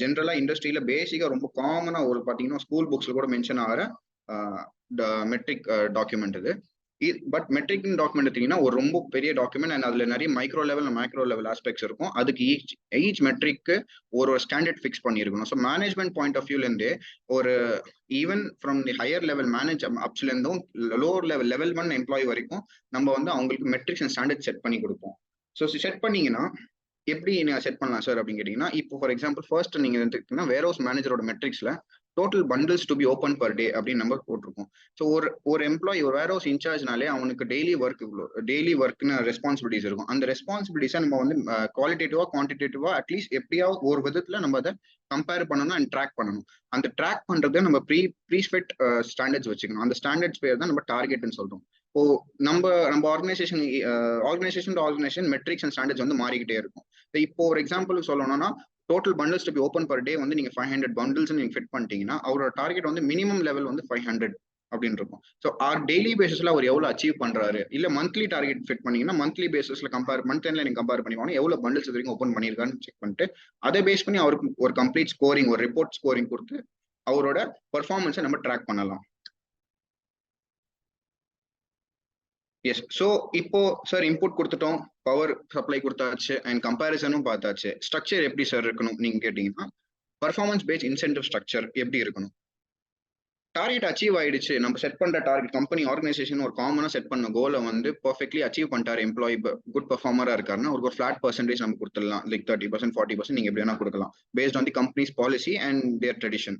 ஜென்ரலா இண்டஸ்ட்ரியில பேசிக்கா ரொம்ப காமனா ஒரு பாத்தீங்கன்னா ஸ்கூல் புக்ஸ்ல கூட மென்ஷன் ஆகிற மெட்ரிக் டாக்குமெண்ட் இது. பட் மெட்ரிக் டாக்குமெண்ட் எடுத்தீங்கன்னா ஒரு ரொம்ப பெரிய டாக்குமெண்ட் அண்ட் அதுல நிறைய micro level macro level aspects இருக்கும். அதுக்கு ஈச் மெட்ரிக்கு ஒரு ஸ்டாண்டர்ட் ஃபிக்ஸ் பண்ணியிருக்கணும். ஸோ மேனேஜ்மெண்ட் பாயிண்ட் ஆஃப் வியூல இருந்து ஒரு even from the higher level அப்ஸ்ல இருந்தும் லோவர் லெவல் 1 எம்ப்ளாயி வரைக்கும் நம்ம வந்து அவங்களுக்கு மெட்ரிக்ஸ் அண்ட் ஸ்டாண்டர்ட் செட் பண்ணி கொடுப்போம். ஸோ செட் பண்ணீங்கன்னா எப்படி நீங்க செட் பண்ணலாம் சார் அப்படின்னு கேட்டீங்கன்னா, இப்போ ஃபார் எக்ஸாம்பிள் ஃபர்ஸ்ட் நீங்க எடுத்துக்கிட்டீங்கன்னா வேர் ஹவுஸ் மேனேஜரோட மெட்ரிக்ஸ்ல total bundles to be open per day அப்படின்னு நம்பர் போட்டிருக்கோம். ஸோ ஒரு எம்ப்ளாயி ஒரு வேர் ஹவுஸ் இன்சார்ஜ்னாலே அவனுக்கு டெய்லி ஒர்க்னு ரெஸ்பான்சிபிலிட்டிஸ் இருக்கும். அந்த ரெஸ்பான்சிபிலிட்டிஸை நம்ம வந்து குவாலிட்டேட்டிவா குவான்டிடேட்டிவா அட்லீஸ்ட் எப்படியாவது ஒரு விதத்துல நம்ம அதை கம்பேர் பண்ணணும் அண்ட் ட்ராக் பண்ணணும். அந்த ட்ராக் பண்றதை நம்ம ப்ரீஸ்பெக்ட் ஸ்டாண்டர்ட்ஸ் வச்சுக்கணும். அந்த ஸ்டாண்டர்ட்ஸ் பேர் தான் நம்ம டார்கெட்னு சொல்றோம். இப்போ நம்ம ஆர்கனைசேஷன் மெட்ரிக்ஸ் அண்ட் ஸ்டாண்டர்ட்ஸ் வந்து மாறிக்கிட்டே இருக்கும். இப்போ ஒரு எக்ஸாம்பிள் சொல்லணும்னா total bundles to be open per டே வந்து நீங்க 500 பண்டில்ஸ் நீங்க ஃபிட் பண்ணிட்டீங்கன்னா அவரோட டார்கெட் வந்து மினிமம் லெவல் வந்து 500 அப்படின்னு இருக்கும். ஸோ டெய்லி பேசிஸ்ல அவர் எவ்வளவு அச்சீவ் பண்றாரு, இல்ல மந்த்லி டார்கெட் ஃபிட் பண்ணீங்கன்னா மந்த்லி பேசிஸ்ல மந்த் எண்ட்ல நீங்க கம்பேர் பண்ணிவாங்க எவ்வளவு பண்டில்ஸ் வரைக்கும் ஓப்பன் பண்ணிருக்கான்னு செக் பண்ணிட்டு அதை பேஸ் பண்ணி அவருக்கு ஒரு கம்ப்ளீட் ஸ்கோரிங் ஒரு ரிப்போர்ட் ஸ்கோரிங் கொடுத்து அவரோட பெர்ஃபார்மன்ஸை நம்ம ட்ராக் பண்ணலாம். எஸ். ஸோ இப்போ சார் இன்புட் கொடுத்துட்டோம், பவர் சப்ளை கொடுத்தாச்சு அண்ட் கம்பேரிசனும் பார்த்தாச்சு. ஸ்ட்ரக்சர் எப்படி சார் இருக்கணும் நீங்க கேட்டீங்கன்னா பர்ஃபார்மன்ஸ் பேஸ்ட் இன்சென்டிவ் ஸ்ட்ரக்சர் எப்படி இருக்கணும். டார்கெட் அச்சீவ் ஆயிடுச்சு, நம்ம செட் பண்ற டார்கெட் கம்பெனி ஆர்கனைசேஷன் ஒரு காமனா செட் பண்ண கோலை வந்து பர்ஃபெக்ட்லி அச்சீவ் பண்ணிட்டாரு, எம்ப்ளாயி குட் பர்ஃபார்மரா இருக்காருன்னா ஒரு ஃபிளாட் பர்சன்டேஜ் நம்ம கொடுத்துடலாம். லைக் 30%, 40% நீங்க எப்படி வேணா கொடுக்கலாம் based on the companies policy and their tradition.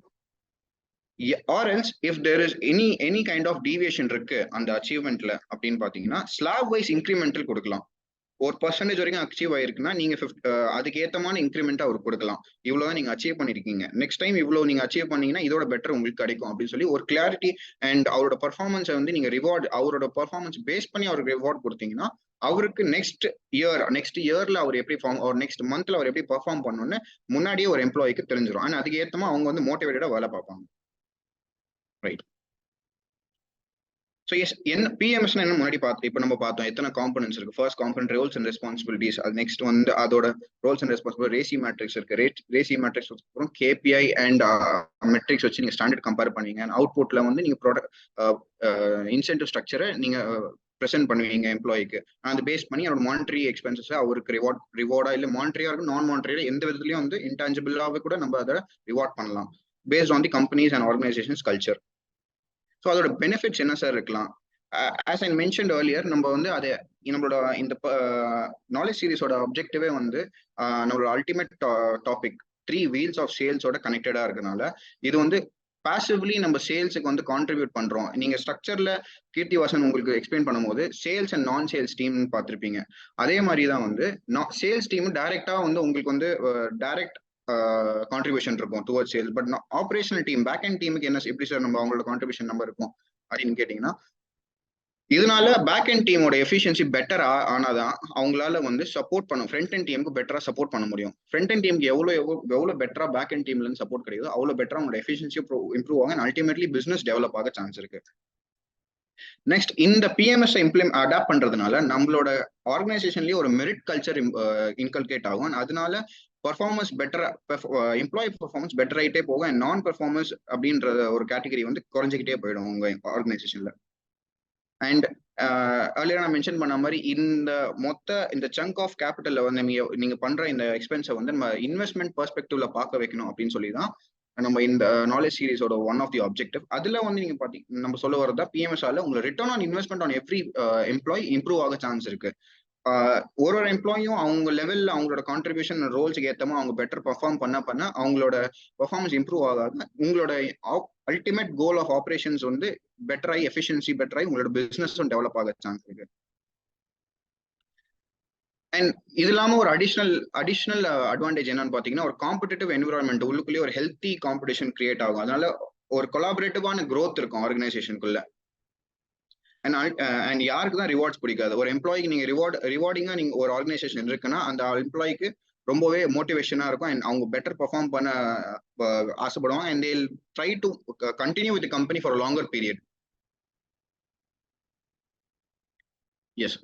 Or else if there is any kind of deviation இருக்கு அந்த அச்சீவ்மெண்ட்ல அப்படின்னு பாத்தீங்கன்னா ஸ்லாப் வைஸ் இன்க்ரிமெண்டல் கொடுக்கலாம். ஒரு பர்சன்டேஜ் வரைக்கும் அச்சீவ் ஆயிருக்குன்னா நீங்க அதுக்கு ஏத்தமான இன்க்ரிமெண்ட் அவருக்கு கொடுக்கலாம். இவ்வளவுதான் நீங்க அச்சீவ் பண்ணிருக்கீங்க, நெக்ஸ்ட் டைம் இவ்வளவு நீங்க அச்சீவ் பண்ணீங்கன்னா இதோட பெட்டர் உங்களுக்கு கிடைக்கும் அப்படின்னு சொல்லி ஒரு கிளாரிட்டி அண்ட் அவரோட பர்ஃபார்மன்ஸை வந்து நீங்க அவரோட பர்ஃபார்மன்ஸ் பேஸ் பண்ணி அவருக்கு ரிவார்ட் கொடுத்தீங்கன்னா அவருக்கு நெக்ஸ்ட் இயர்ல அவர் எப்படி நெக்ஸ்ட் மந்த்ல அவர் எப்படி பர்ஃபார்ம் பண்ணணும்னு முன்னாடியே ஒரு எம்ப்ளாய்க்கு தெரிஞ்சிடும். ஆனா அதுக்கு ஏத்தமா அவங்க வந்து மோட்டிவேட்டடா வேலை பார்ப்பாங்க. ரைட். ஸோ எஸ் என்ன பிஎம்எஸ் என்ன முன்னாடி இப்போ நம்ம பார்த்தோம் எத்தனை காம்பனன்ட்ஸ் இருக்கு. First component Rolle's and responsibilities, அது நெக்ஸ்ட் வந்து அதோட ரோல்ஸ் அண்ட் ரெஸ்பான்சிபிலிட்டி ரேசி மேட்ரிக்ஸ் இருக்கு. ரேசி மேட்ரிக்ஸ் அப்புறம் கேபிஐ அண்ட் மெட்ரிக்ஸ் வச்சு நீங்க ஸ்டாண்டர்ட் கம்பேர் பண்ணுவீங்க. அவுட்புட்ல வந்து நீங்க ப்ராடக்ட் இன்சென்டிவ் ஸ்ட்ரக்சரை நீங்க ப்ரெசென்ட் பண்ணுவீங்க எம்ப்ளாய்க்கு. அந்த பேஸ் பண்ணி அவரோட மானிட்டரி எக்ஸ்பென்சஸ் அவருக்கு ரிவார்டா இல்லை மானிட்டரியா இருக்கும் நான் மானிட்டரியா எந்த விதத்துலயும் வந்து இன்டான்ஜிபிளாவே கூட நம்ம அதை ரிவார்ட் பண்ணலாம் paste on the companies and organisations culture. So அதோட பெனிஃபிட்ஸ் என்ன சார் இருக்கலாம்? ஆஸ் ஐ மென்ஷன்ட் ஏர்லியர் நம்ம வந்து அதை நம்மளோட இந்த நாலேஜ் சீரிஸோட அப்ஜெக்டிவே வந்து நம்மளோட அல்டிமேட் டாபிக் 3 வீல்ஸ் ஆஃப் சேல்ஸோட கனெக்டடா இருக்கனால இது வந்து பாசிவ்லி நம்ம சேல்ஸுக்கு வந்து கான்ட்ரிபியூட் பண்றோம். நீங்க ஸ்ட்ரக்சர்ல கீர்த்திவாசன் உங்களுக்கு எக்ஸ்பிளைன் பண்ணும்போது சேல்ஸ் அண்ட் நான் சேல்ஸ் டீம் பார்த்திருப்பீங்க. அதே மாதிரி தான் வந்து சேல்ஸ் டீம் டைரக்டா வந்து உங்களுக்கு வந்து டைரக்ட் கான்ட்ரிபியூஷன் இருக்கும் towards sales. But operational team back and டீமுக்கு என்ன எப்படி சார் நம்ம அவங்களோட கான்ட்ரிபியூஷன் நம்பர் இருக்கும் அப்படின்னு கேட்டீங்கன்னா இதனால பேக் அண்ட் டீமோட எஃபிஷியன்சி பெட்டர் ஆனாதான் அவங்களால வந்து சப்போர்ட் பண்ணும் ஃப்ரண்ட் அண்ட் டீமுக்கு பெட்டரா சப்போர்ட் பண்ண முடியும். ஃப்ரண்ட் அண்ட் டீமுக்கு எவ்வளவு பெட்டரா பேக் அண்ட் டீம்ல இருந்து சப்போர்ட் கிடையாது அவ்வளவு பெட்டரா அவங்களோட எஃபிஷியன்சி இம்ப்ரூவ் ஆகும். அல்டிமேட்லி பிசினஸ் டெவலப் ஆக சான்ஸ் இருக்கு. நெக்ஸ்ட் இந்த பிஎம்எஸ் அடாப்ட் பண்றதுனால நம்மளோட ஆர்கனைசேஷன்லயே ஒரு மெரிட் கல்ச்சர் இன்கல்கேட் ஆகும். அதனால பர்ஃபார்மன்ஸ் பெட்டரா எம்ப்ளாயி பர்ஃபார்மன்ஸ் பெட்டர் ஆகிட்டே போகும். அண்ட் நான் பர்ஃபார்மன்ஸ் அப்படின்ற ஒரு கேட்டகரி வந்து குறைஞ்சிக்கிட்டே போயிடும் உங்க ஆர்கனைசேஷன்ல. அண்ட் earlier நான் மென்ஷன் பண்ண மாதிரி இந்த சங்க் ஆஃப் கேபிட்டல்ல வந்து நீங்க பண்ற இந்த எக்ஸ்பென்ஸை வந்து நம்ம இன்வெஸ்ட்மெண்ட் பெர்ஸ்பெக்டிவ்ல பார்க்க வைக்கணும் அப்படின்னு சொல்லி தான் நம்ம இந்த நாலேஜ் சீரிஸோட ஒன் ஆஃப் தி ஆப்ஜெக்டிவ். அதுல வந்து நீங்க பாத்தீங்கன்னா நம்ம சொல்ல வரதா பிஎம்எஸ்ஆல உங்களுக்கு return on investment on every employee improve ஆக சான்ஸ் இருக்கு. ஒரு எம்ப்ளாயும் அவங்க லெவல்ல அவங்களோட கான்ட்ரிபியூஷன் ரோல்ஸுக்கு ஏத்தமா அவங்க பெட்டர் பர்ஃபார்ம் பண்ண அவங்களோட பர்ஃபார்மன்ஸ் இம்ப்ரூவ் ஆகாது. உங்களோட அல்டிமேட் கோல் ஆஃப் ஆபரேஷன்ஸ் வந்து பெட்டர் ஆகி எஃபிஷியன்சி பெட்டர் ஆகி உங்களோட பிசினஸும் டெவலப் ஆக சான்ஸ் இருக்கு. அண்ட் இது இல்லாம ஒரு அடிஷனல் அட்வான்டேஜ் என்னன்னு பாத்தீங்கன்னா ஒரு காம்படிட்டிவ் என்விரான்மெண்ட் உள்ளுக்குள்ளேயே ஒரு ஹெல்த்தி காம்படிஷன் கிரியேட் ஆகும். அதனால ஒரு கொலாபரேட்டிவான growth இருக்கும் ஆர்கனைசேஷனுக்குள்ள. அண்ட் யாருக்கு தான் ரிவார்ட்ஸ் பிடிக்காது? ஒரு எம்ப்ளாய்க்கு நீங்க ரிவார்டிங்கா நீங்க ஒரு ஆர்கனைசேஷன் இருக்குன்னா அந்த எம்ப்ளாய்க்கு ரொம்பவே மோட்டிவேஷனா இருக்கும் அண்ட் அவங்க பெட்டர் பெர்ஃபார்ம் பண்ண ஆசைப்படுவாங்க and they'll try to continue with company for longer period. Yes.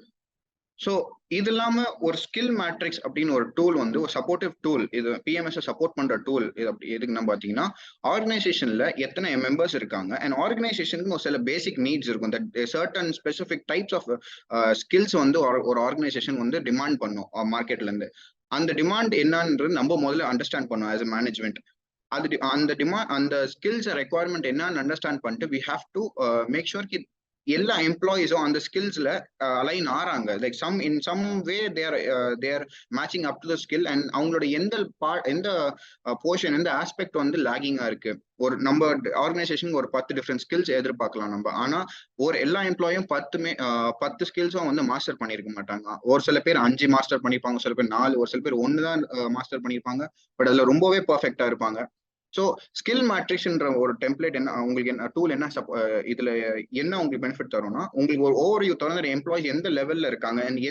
So இது இல்லாம ஒரு ஸ்கில் மேட்ரிக்ஸ் அப்படின்னு ஒரு டூல் வந்து ஒரு சப்போர்ட்டிவ் டூல், இது பிஎம்எஸ் சப்போர்ட் பண்ற டூல். இது அப்படி எதுக்கு நம்ம பாத்தீங்கன்னா, ஆர்கனைசேஷன்ல எத்தனை மெம்பர்ஸ் இருக்காங்க அண்ட் ஆர்கனைசேஷனுக்கு ஒரு சில பேசிக் நீட்ஸ் இருக்கும். That certain specific types of skills வந்து ஒரு ஆர்கனைசேஷன் வந்து டிமாண்ட் பண்ணும் மார்க்கெட்ல இருந்து. அந்த டிமாண்ட் என்னன்றது நம்ம முதல்ல அண்டர்ஸ்டாண்ட் பண்ணோம் ஆஸ் அ மேனேஜ்மெண்ட். அது அந்த டிமாண்ட், அந்த ஸ்கில்ஸ் ரெக்குவயர்மெண்ட் என்னன்னு அண்டர்ஸ்டாண்ட் பண்ணிட்டு we have to make sure கி எல்லா எம்ப்ளாயிஸும் அந்த ஸ்கில்ஸ்ல அலைன் ஆறாங்க. Like in some way their matching up to the skill and அவங்களோட எந்த போர்ஷன் எந்த ஆஸ்பெக்ட் வந்து லேகிங்கா இருக்கு. ஒரு நம்ம ஆர்கனைசேஷன் ஒரு 10 டிஃப்ரெண்ட் ஸ்கில்ஸ் எதிர்பார்க்கலாம் நம்ம. ஆனா ஒரு எல்லா எம்ப்ளாயும் 10 ஸ்கில்ஸும் வந்து மாஸ்டர் பண்ணிருக்க மாட்டாங்க. ஒரு சில பேர் 5 மாஸ்டர் பண்ணிருப்பாங்க, சில பேர் 4, ஒரு சில பேர் 1 தான் மாஸ்டர் பண்ணிருப்பாங்க. பட் அதுல ரொம்பவே பர்ஃபெக்டா இருப்பாங்க. ஸோ ஸ்கில் மேட்ரிக்ஸ்ன்ற ஒரு டெம்ப்ளேட் என்ன உங்களுக்கு என்ன டூல் என்ன இதுல என்ன உங்களுக்கு பெனிஃபிட் தரும்னா, உங்களுக்கு ஒரு ஓவர்வியூ தரும் எம்ப்ளாயிஸ் எந்த லெவல்ல இருக்காங்க அண்ட்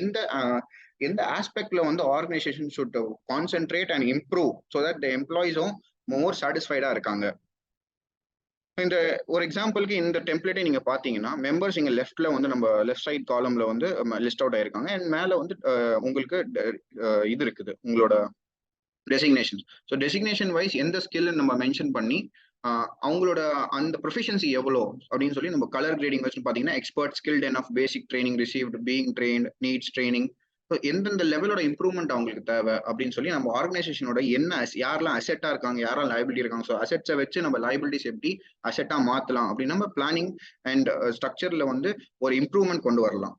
எந்த ஆஸ்பெக்ட்ல வந்து organisation should concentrate and improve so that the எம்ப்ளாயிஸும் மோர் சாட்டிஸ்ஃபைடா இருக்காங்க. இந்த ஒரு எக்ஸாம்பிளுக்கு இந்த டெம்ப்ளேட்டை நீங்க பாத்தீங்கன்னா, மெம்பர்ஸ் இங்க லெஃப்ட்ல வந்து நம்ம லெஃப்ட் சைட் காலம்ல வந்து லிஸ்ட் அவுட் ஆயிருக்காங்க அண்ட் மேல வந்து உங்களுக்கு இது இருக்குது உங்களோட டெசிக்னேஷன். ஸோ டெசிக்னேஷன் வைஸ் எந்த ஸ்கில் நம்ம மென்ஷன் பண்ணி அவங்களோட அந்த ப்ரொஃபிஷியன்சி எவ்வளோ அப்படின்னு சொல்லி நம்ம கலர் கிரேடிங் வச்சு பார்த்தீங்கன்னா, எக்ஸ்பர்ட், ஸ்கில்ட் எனஃப், பேசிக் training received, being trained, needs training. So எந்தெந்த லெவலோட இம்ப்ரூவ்மெண்ட் அவங்களுக்கு தேவை அப்படின்னு சொல்லி நம்ம ஆர்கனைசேஷனோட என்ன யாரெல்லாம் அசெட்டா இருக்காங்க, யாரெல்லாம் லைபிலிட்டி இருக்காங்க, ஸோ அசெட்ஸை வச்சு நம்ம லைபிலிட்டிஸ் எப்படி அசெட்டா மாற்றலாம் அப்படின்னு நம்ம பிளானிங் அண்ட் ஸ்ட்ரக்சர்ல வந்து ஒரு இம்ப்ரூவ்மெண்ட் கொண்டு வரலாம்.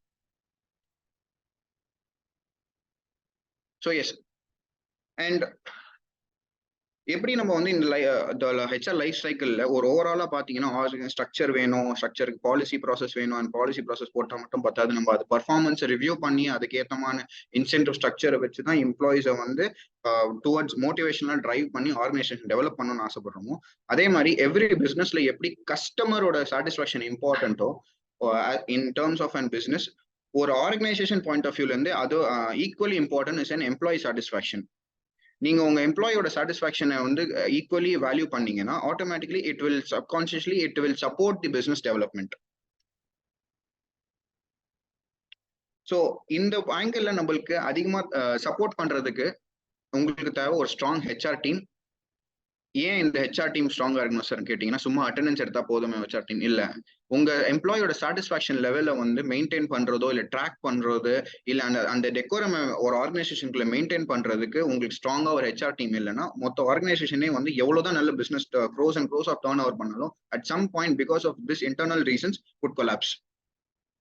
ஸோ எஸ், அண்ட் எப்படி நம்ம வந்து இந்த ஹெச்ஆர் லைஃப் சைக்கிள்ல ஒரு ஓவராலா பாத்தீங்கன்னா, ஸ்ட்ரக்சர் வேணும், ஸ்ட்ரக்சருக்கு பாலிசி ப்ராசஸ் வேணும் அண்ட் பாலிசி ப்ராசஸ் போட்டா மட்டும் பத்தாது. நம்ம அது பர்ஃபார்மன்ஸை ரிவ்யூ பண்ணி அதுக்கேற்றமான இன்சென்டிவ் ஸ்ட்ரக்சரை வச்சுதான் எம்ப்ளாயிஸை வந்து டுவர்ட்ஸ் மோட்டிவேஷனலா டிரைவ் பண்ணி ஆர்கனைசேஷன் டெவலப் பண்ணணும்னு ஆசைப்படுறோமோ, அதே மாதிரி எவ்ரி பிசினஸ்ல எப்படி கஸ்டமரோட சாட்டிஸ்ஃபேக்ஷன் இம்பார்ட்டன்ட்டோ in terms of and business, ஒரு ஆர்கனைசேஷன் பாயிண்ட் ஆஃப் வியூல இருந்து அது equally important is an employee satisfaction. நீங்க உங்க எம்ப்ளாயோட சாட்டிஸ்ஃபேக்ஷனை வந்து ஈக்குவலி வேல்யூ பண்ணீங்கன்னா, automatically it will subconsciously it will support the business development. So இந்த ஆங்கிள் நம்மளுக்கு அதிகமா சப்போர்ட் பண்றதுக்கு உங்களுக்கு தேவை ஒரு ஸ்ட்ராங் ஹெச்ஆர் டீம். ஏன் இந்த ஹெச்ஆர் டீம் ஸ்ட்ராங்கா இருக்கணும் சார் கேட்டீங்கன்னா, சும்மா அட்டெண்டன்ஸ் எடுத்தா போதுமே ஹெச்ஆர் டீம் இல்ல. உங்க எம்ப்ளாயோட சாட்டிஸ்ஃபேக்ஷன் லெவலை வந்து மெயின்டைன் பண்றதோ இல்ல ட்ராக் பண்றது இல்ல அந்த டெக்கோரம் ஒரு ஆர்கனைசேஷனுக்குள்ள மெயின்டைன் பண்றதுக்கு உங்களுக்கு ஸ்ட்ராங்கா ஒரு ஹெச்ஆர் டீம் இல்லைன்னா, மொத்த ஆர்கனைசேஷனே வந்து எவ்வளவுதான் நல்ல business grows and grows of turnover பண்ணாலும் at some point because of this internal reasons could collapse.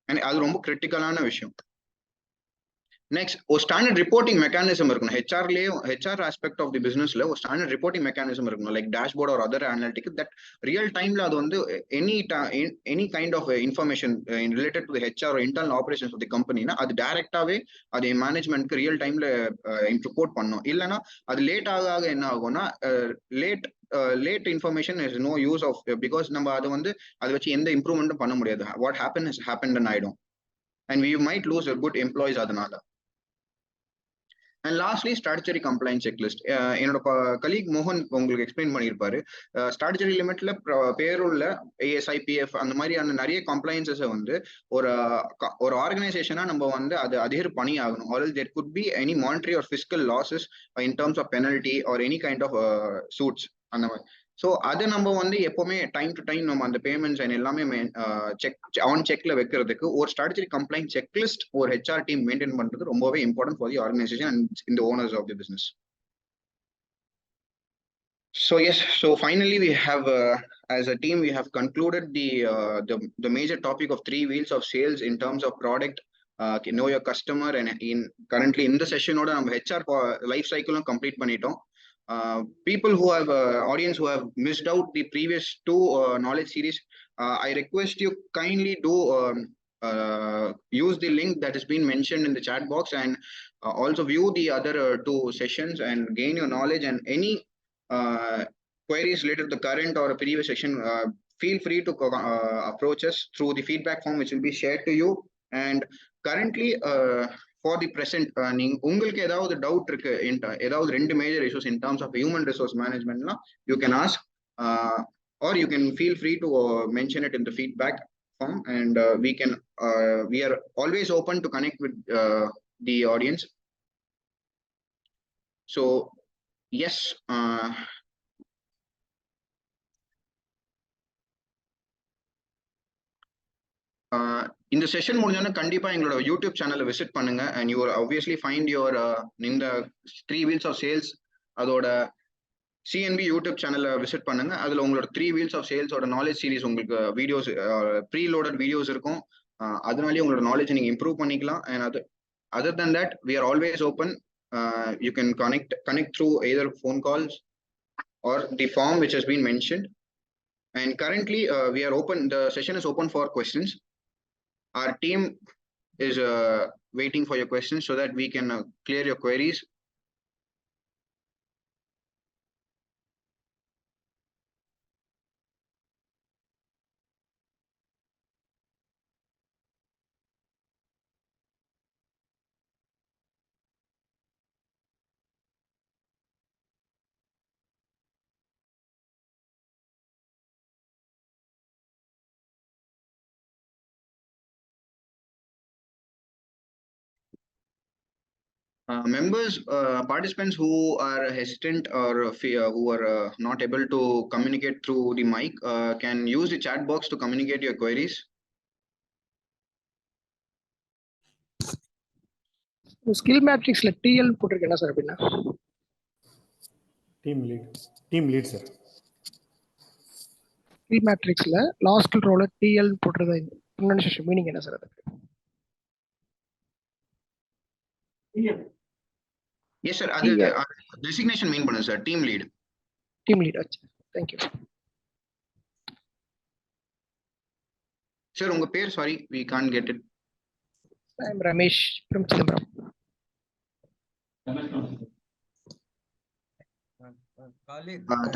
And அது ரொம்ப கிரிட்டிக்கலான விஷயம். நெக்ஸ்ட், ஒரு ஸ்டாண்டர்ட் ரிப்போர்ட்டிங் மெக்கானிசம் இருக்கணும். ஹெச்ஆர் ஆஸ்பெக்ட் ஆஃப் தி பிசினஸ்ல ஒரு ஸ்டாண்டர்ட் ரிப்போர்ட்டிங் மெக்கானிசம் இருக்கணும், like dashboard or other analytic that real டைம்ல அது வந்து any kind of information related to HR internal operations of the கம்பெனினா அது டைரக்டாவே அது மேனேஜ்மெண்ட்க்கு ரியல் டைம்ல ரிப்போர்ட் பண்ணும். இல்லைன்னா அது லேட் ஆக என்ன ஆகும்னா, late information is no use of, because நம்ம அது வந்து அதை வச்சு எந்த இம்ப்ரூவ்மெண்ட்டும் பண்ண முடியாது. வாட் ஹேப்பன் ஆயிடும் and we might lose good employees அதனால. And lastly strategy compliance checklist. என்னோட கலீக் மோகன் உங்களுக்கு எக்ஸ்பிளைன் பண்ணியிருப்பாரு. ஸ்ட்ராட்டஜி லிமிட்ல பேரோல்ல ASIPF அந்த மாதிரியான நிறைய கம்ப்ளைன்சஸை வந்து ஒரு ஆர்கனைசேஷனா நம்ம வந்து அது adhere பண்ணி ஆகணும். Or there could be any monetary or fiscal losses in terms of penalty or any kind of suits அந்த மாதிரி. ஸோ அதை நம்ம வந்து எப்பவுமே டைம் டு டைம் நம்ம அந்த பேமெண்ட்ஸ் அண்ட் எல்லாமே செக்ல வைக்கிறதுக்கு ஒரு ஸ்ட்ராட்டஜி கம்ப்ளைண்ட் செக்லிஸ்ட் ஒரு ஹெச்ஆர் டீம் மெயின்டைன் பண்றது ரொம்பவே important for the organisation and இந்த owners of the business. So yes, so finally we have as a team we have concluded the major topic of 3 wheels of sales in terms of product, know your customer, and currently in the session oda நம்ம HR life cycle complete பண்ணிட்டோம். People who have audience who have missed out the previous 2 knowledge series, I request you kindly do use the link that has been mentioned in the chat box and also view the other 2 sessions and gain your knowledge. And any queries related to the current or a previous session, feel free to approach us through the feedback form which will be shared to you. And currently for the present, உங்களுக்கு ஏதாவது டவுட் இருக்கு, ஏதாவது 2 major issues in terms of human resource management, you can ask or you can feel free to mention it in the feedback form, and we are always open to connect with the audience. So yes, இந்த செஷன் முடிஞ்சோன்னா கண்டிப்பா எங்களோட யூடியூப் சேனலை விசிட் பண்ணுங்க, and you obviously find your இந்த 3 wheels of sales அதோட சிஎன்பி யூடியூப் சேனலை விசிட் பண்ணுங்க. அதுல உங்களோட 3 wheels of sales ஓட நாலேஜ் சீரிஸ் உங்களுக்கு வீடியோஸ் ப்ரீலோடட் வீடியோஸ் இருக்கும். அதனாலேயே உங்களோட நாலேஜ் நீங்க இம்ப்ரூவ் பண்ணிக்கலாம். And other than that, we are always open. You can connect through either phone calls or the form which has been mentioned. And currently we are open, the session is open for questions. Our team is waiting for your questions so that we can clear your queries. Members, participants who are hesitant or who are not able to communicate through the mic can use the chat box to communicate your queries. Skill மேட்ரிக்ஸ்ல டிஎல் போட்டிருக்கேன் சார். அப்படின்னா டீம் லீட் சார். ஸ்கில் மேட்ரிக்ஸ்ல லாஸ்ட் ரோல டிஎல் போட்டிருக்க ப்ரொனன்சியேஷன் மீனிங் என்ன சார்? அதுக்கு Yes sir, அது designation mean பண்ணுங்க sir. Team lead. Thank you sir. உங்க பேர்? sorry, we can't get it. I am Ramesh from Chidambaram.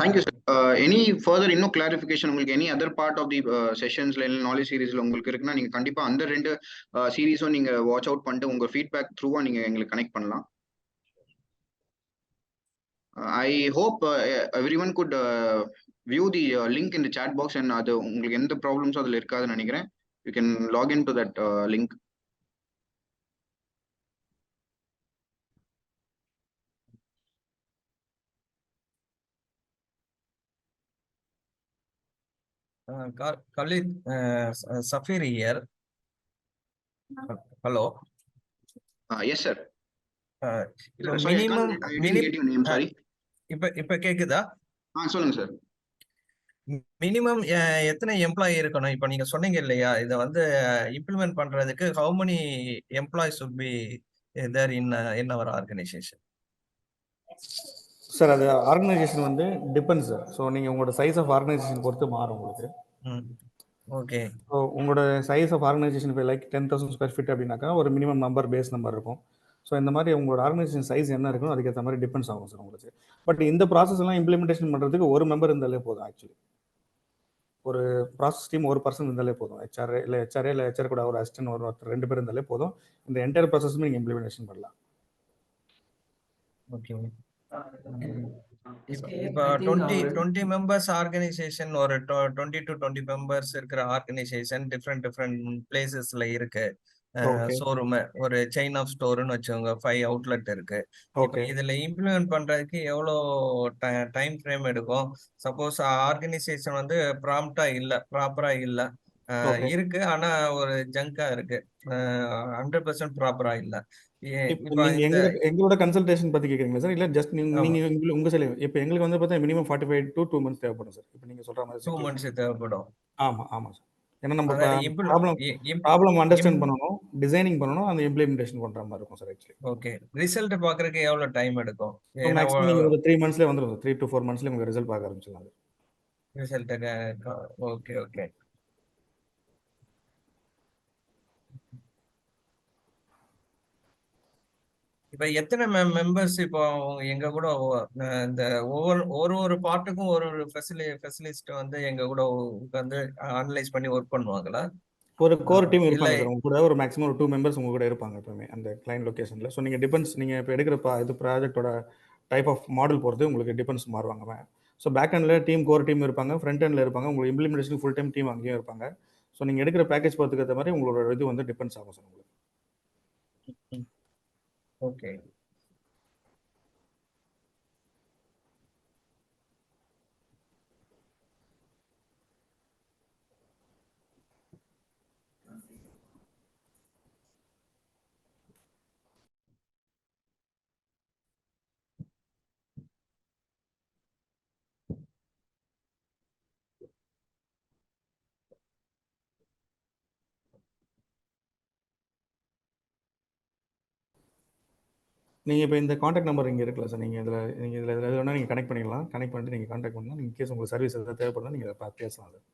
Thank you sir. Any further இன்னும் clarification உங்களுக்கு any other part of the sessions ல knowledge seriesல உங்களுக்கு இருக்குன்னா நீங்க கண்டிப்பா அந்த 2 சீரிஸும் நீங்க வாட்ச் அவுட் பண்ணிட்டு உங்க feedback through நீங்க எங்களுக்கு கனெக்ட் பண்ணலாம். I hope everyone could view the link in the chat box, and அது உங்களுக்கு எந்த ப்ராப்ளம்ஸும் அதுல இருக்காதுன்னு நினைக்கிறேன். You can log into that link. Khalid, Safir here. Hello. Yes sir. Sorry, I didn't get your name, sorry. இப்ப கேக்குதா? சொல்லுங்க சார். மினிமம் எத்தனை எம்ப்ளாயி இருக்கணும்? இப்ப நீங்க சொன்னீங்க இல்லையா, இதை வந்து இம்ப்ளிமெண்ட் பண்றதுக்கு how many employees should be there in our organization? Sir அது ஆர்கனைசேஷன் வந்து டிபெண்ட்ஸ் சார். ஸோ நீங்கள் உங்களோட சைஸ் ஆஃப் ஆர்கனைசேஷன் பொறுத்து மாறும் உங்களுக்கு. ஓகே. ஸோ உங்களோட சைஸ் ஆஃப் ஆர்கனைசேஷன் இப்போ லைக் 10,000 square feet அப்படின்னாக்கா ஒரு மினிமம் நம்பர் பேஸ் நம்பர் இருக்கும். ஸோ இந்த மாதிரி உங்களோட ஆர்கனைசேஷன் சைஸ் என்ன இருக்கணும் அதுக்கேற்ற மாதிரி டிபெண்ட்ஸ் ஆகும் சார் உங்களுக்கு. பட் இந்த ப்ராசஸ் எல்லாம் இம்ப்ளிமெண்டேஷன் பண்ணுறதுக்கு ஒரு மெம்பர் இருந்தாலே போதும். ஆக்சுவலி ஒரு ப்ராசஸ் டீம் ஒரு பர்சன் இருந்தாலே போதும். ஹெச்ஆர் இல்லை ஹெச்ஆர் கூட ஒரு அசிஸ்டன்ட் ஒரு 2 பேர் இருந்தாலே போதும். இந்த என்டையர் ப்ராசஸுமே நீங்கள் இம்ப்ளிமெண்டேஷன் பண்ணலாம். ஓகே. இப்போ 20 மெம்பர்ஸ் ஆர்கனைசேஷன், ஒரு 20 to 20 மெம்பர்ஸ் இருக்கிற ஆர்கனைசேஷன் டிஃப்ரெண்ட் பிளேசஸ்ல இருக்கு. ஷோரூம், ஒரு செயின் ஆஃப் ஸ்டோர்னு வச்சுக்கோங்க, 5 அவுட்லெட் இருக்கு. இப்போ இதுல இம்ப்ளிமெண்ட் பண்றதுக்கு எவ்வளோ டைம் ஃப்ரேம் எடுக்கும்? சப்போஸ் ஆர்கனைசேஷன் வந்து ப்ராப்பரா இல்ல இருக்கு, ஆனா ஒரு ஜங்கா இருக்கு, 100% ப்ராப்பரா இல்ல. எங்களோட கன்சல்டேஷன் பத்தி கேக்குறீங்களா சார்? இல்ல ஜஸ்ட் நீங்க உங்க சைடு? இப்போ எங்களுக்கு வந்து பார்த்தா மினிமம் 45 to 2 months தேவைப்படும் சார். இப்போ நீங்க சொல்ற மாதிரி 2 months தேவைப்படும். ஆமா சார். ஏன்னா நம்ம ப்ராப்ளம் அண்டர்ஸ்டாண்ட் பண்ணணும், டிசைனிங் பண்ணணும், அந்த இம்ப்ளிமெண்டேஷன் பண்ற மாதிரி இருக்கும் சார். Actually okay. ரிசல்ட் பாக்குறதுக்கு எவ்வளவு டைம் எடுக்கும்? மேக்ஸிமம் நீங்க ஒரு 3 monthsல வந்துரும். 3 to 4 monthsல உங்களுக்கு ரிசல்ட் பார்க்க ஆரம்பிச்சிடலாம். Result okay. இப்ப எத்தனை மெம்பர்ஸ் இப்போ எங்க கூட இந்த ஒரு பார்ட்டுக்கும் ஒரு ஸ்பெஷலிஸ்ட் வந்து எங்க கூட உட்கார்ந்து அனலைஸ் பண்ணி ஒர்க் பண்ணுவாங்களா? ஒரு கோர் டீம் இருப்பாங்க சார். உங்க கூட ஒரு மேக்ஸிமம் ஒரு 2 members உங்க கூட இருப்பாங்க எப்பவுமே அந்த கிளைண்ட் லொகேஷன்ல. ஸோ நீங்க டிபெண்ட்ஸ், நீங்க இப்போ எடுக்கிற இது ப்ராஜெக்டோட டைப் ஆஃப் மாடல் பொறுத்து உங்களுக்கு டிபெண்ட்ஸ் மாறுவாங்க. ஸோ பேக் ஹேண்ட்ல கோர் டீம் இருப்பாங்க, ஃப்ரண்ட் ஹேண்ட்ல இருப்பாங்க. உங்களுக்கு இம்ப்ளிமெண்டேஷன் ஃபுல் டைம் டீம் அங்கேயும் இருப்பாங்க. ஸோ நீங்கள் எடுக்கிற பேக்கேஜ் பார்த்துக்கு ஏற்ற மாதிரி உங்களோட இது வந்து டிபெண்ட்ஸ் ஆகும் சார் உங்களுக்கு. ஓகே. நீங்கள் இப்போ இந்த காண்டாக்ட் நம்பர் இங்கே இருக்குல்ல சார், நீங்கள் இதில் எது வேணால் நீங்கள் கனெக்ட் பண்ணிக்கலாம். கனெக்ட் பண்ணிட்டு நீங்கள் காண்டாக்ட் பண்ணலாம். நீங்கள் கேஸ் உங்களுக்கு சர்வீஸ் எதாவது தேவைப்படுதா நீங்கள் அதை பார்த்து பேசலாம் சார்.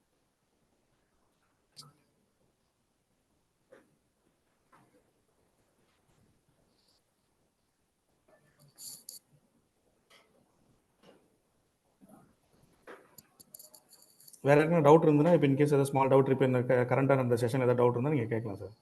வேறு எதுனா டவுட் இருந்ததுன்னா இப்போ இன்கேஸ் ஏதாவது ஸ்மால் டவுட் இப்போ இந்த கரண்டான அந்த செஷன் ஏதாவது டவுட் இருந்தால் நீங்கள் கேட்கலாம் சார்.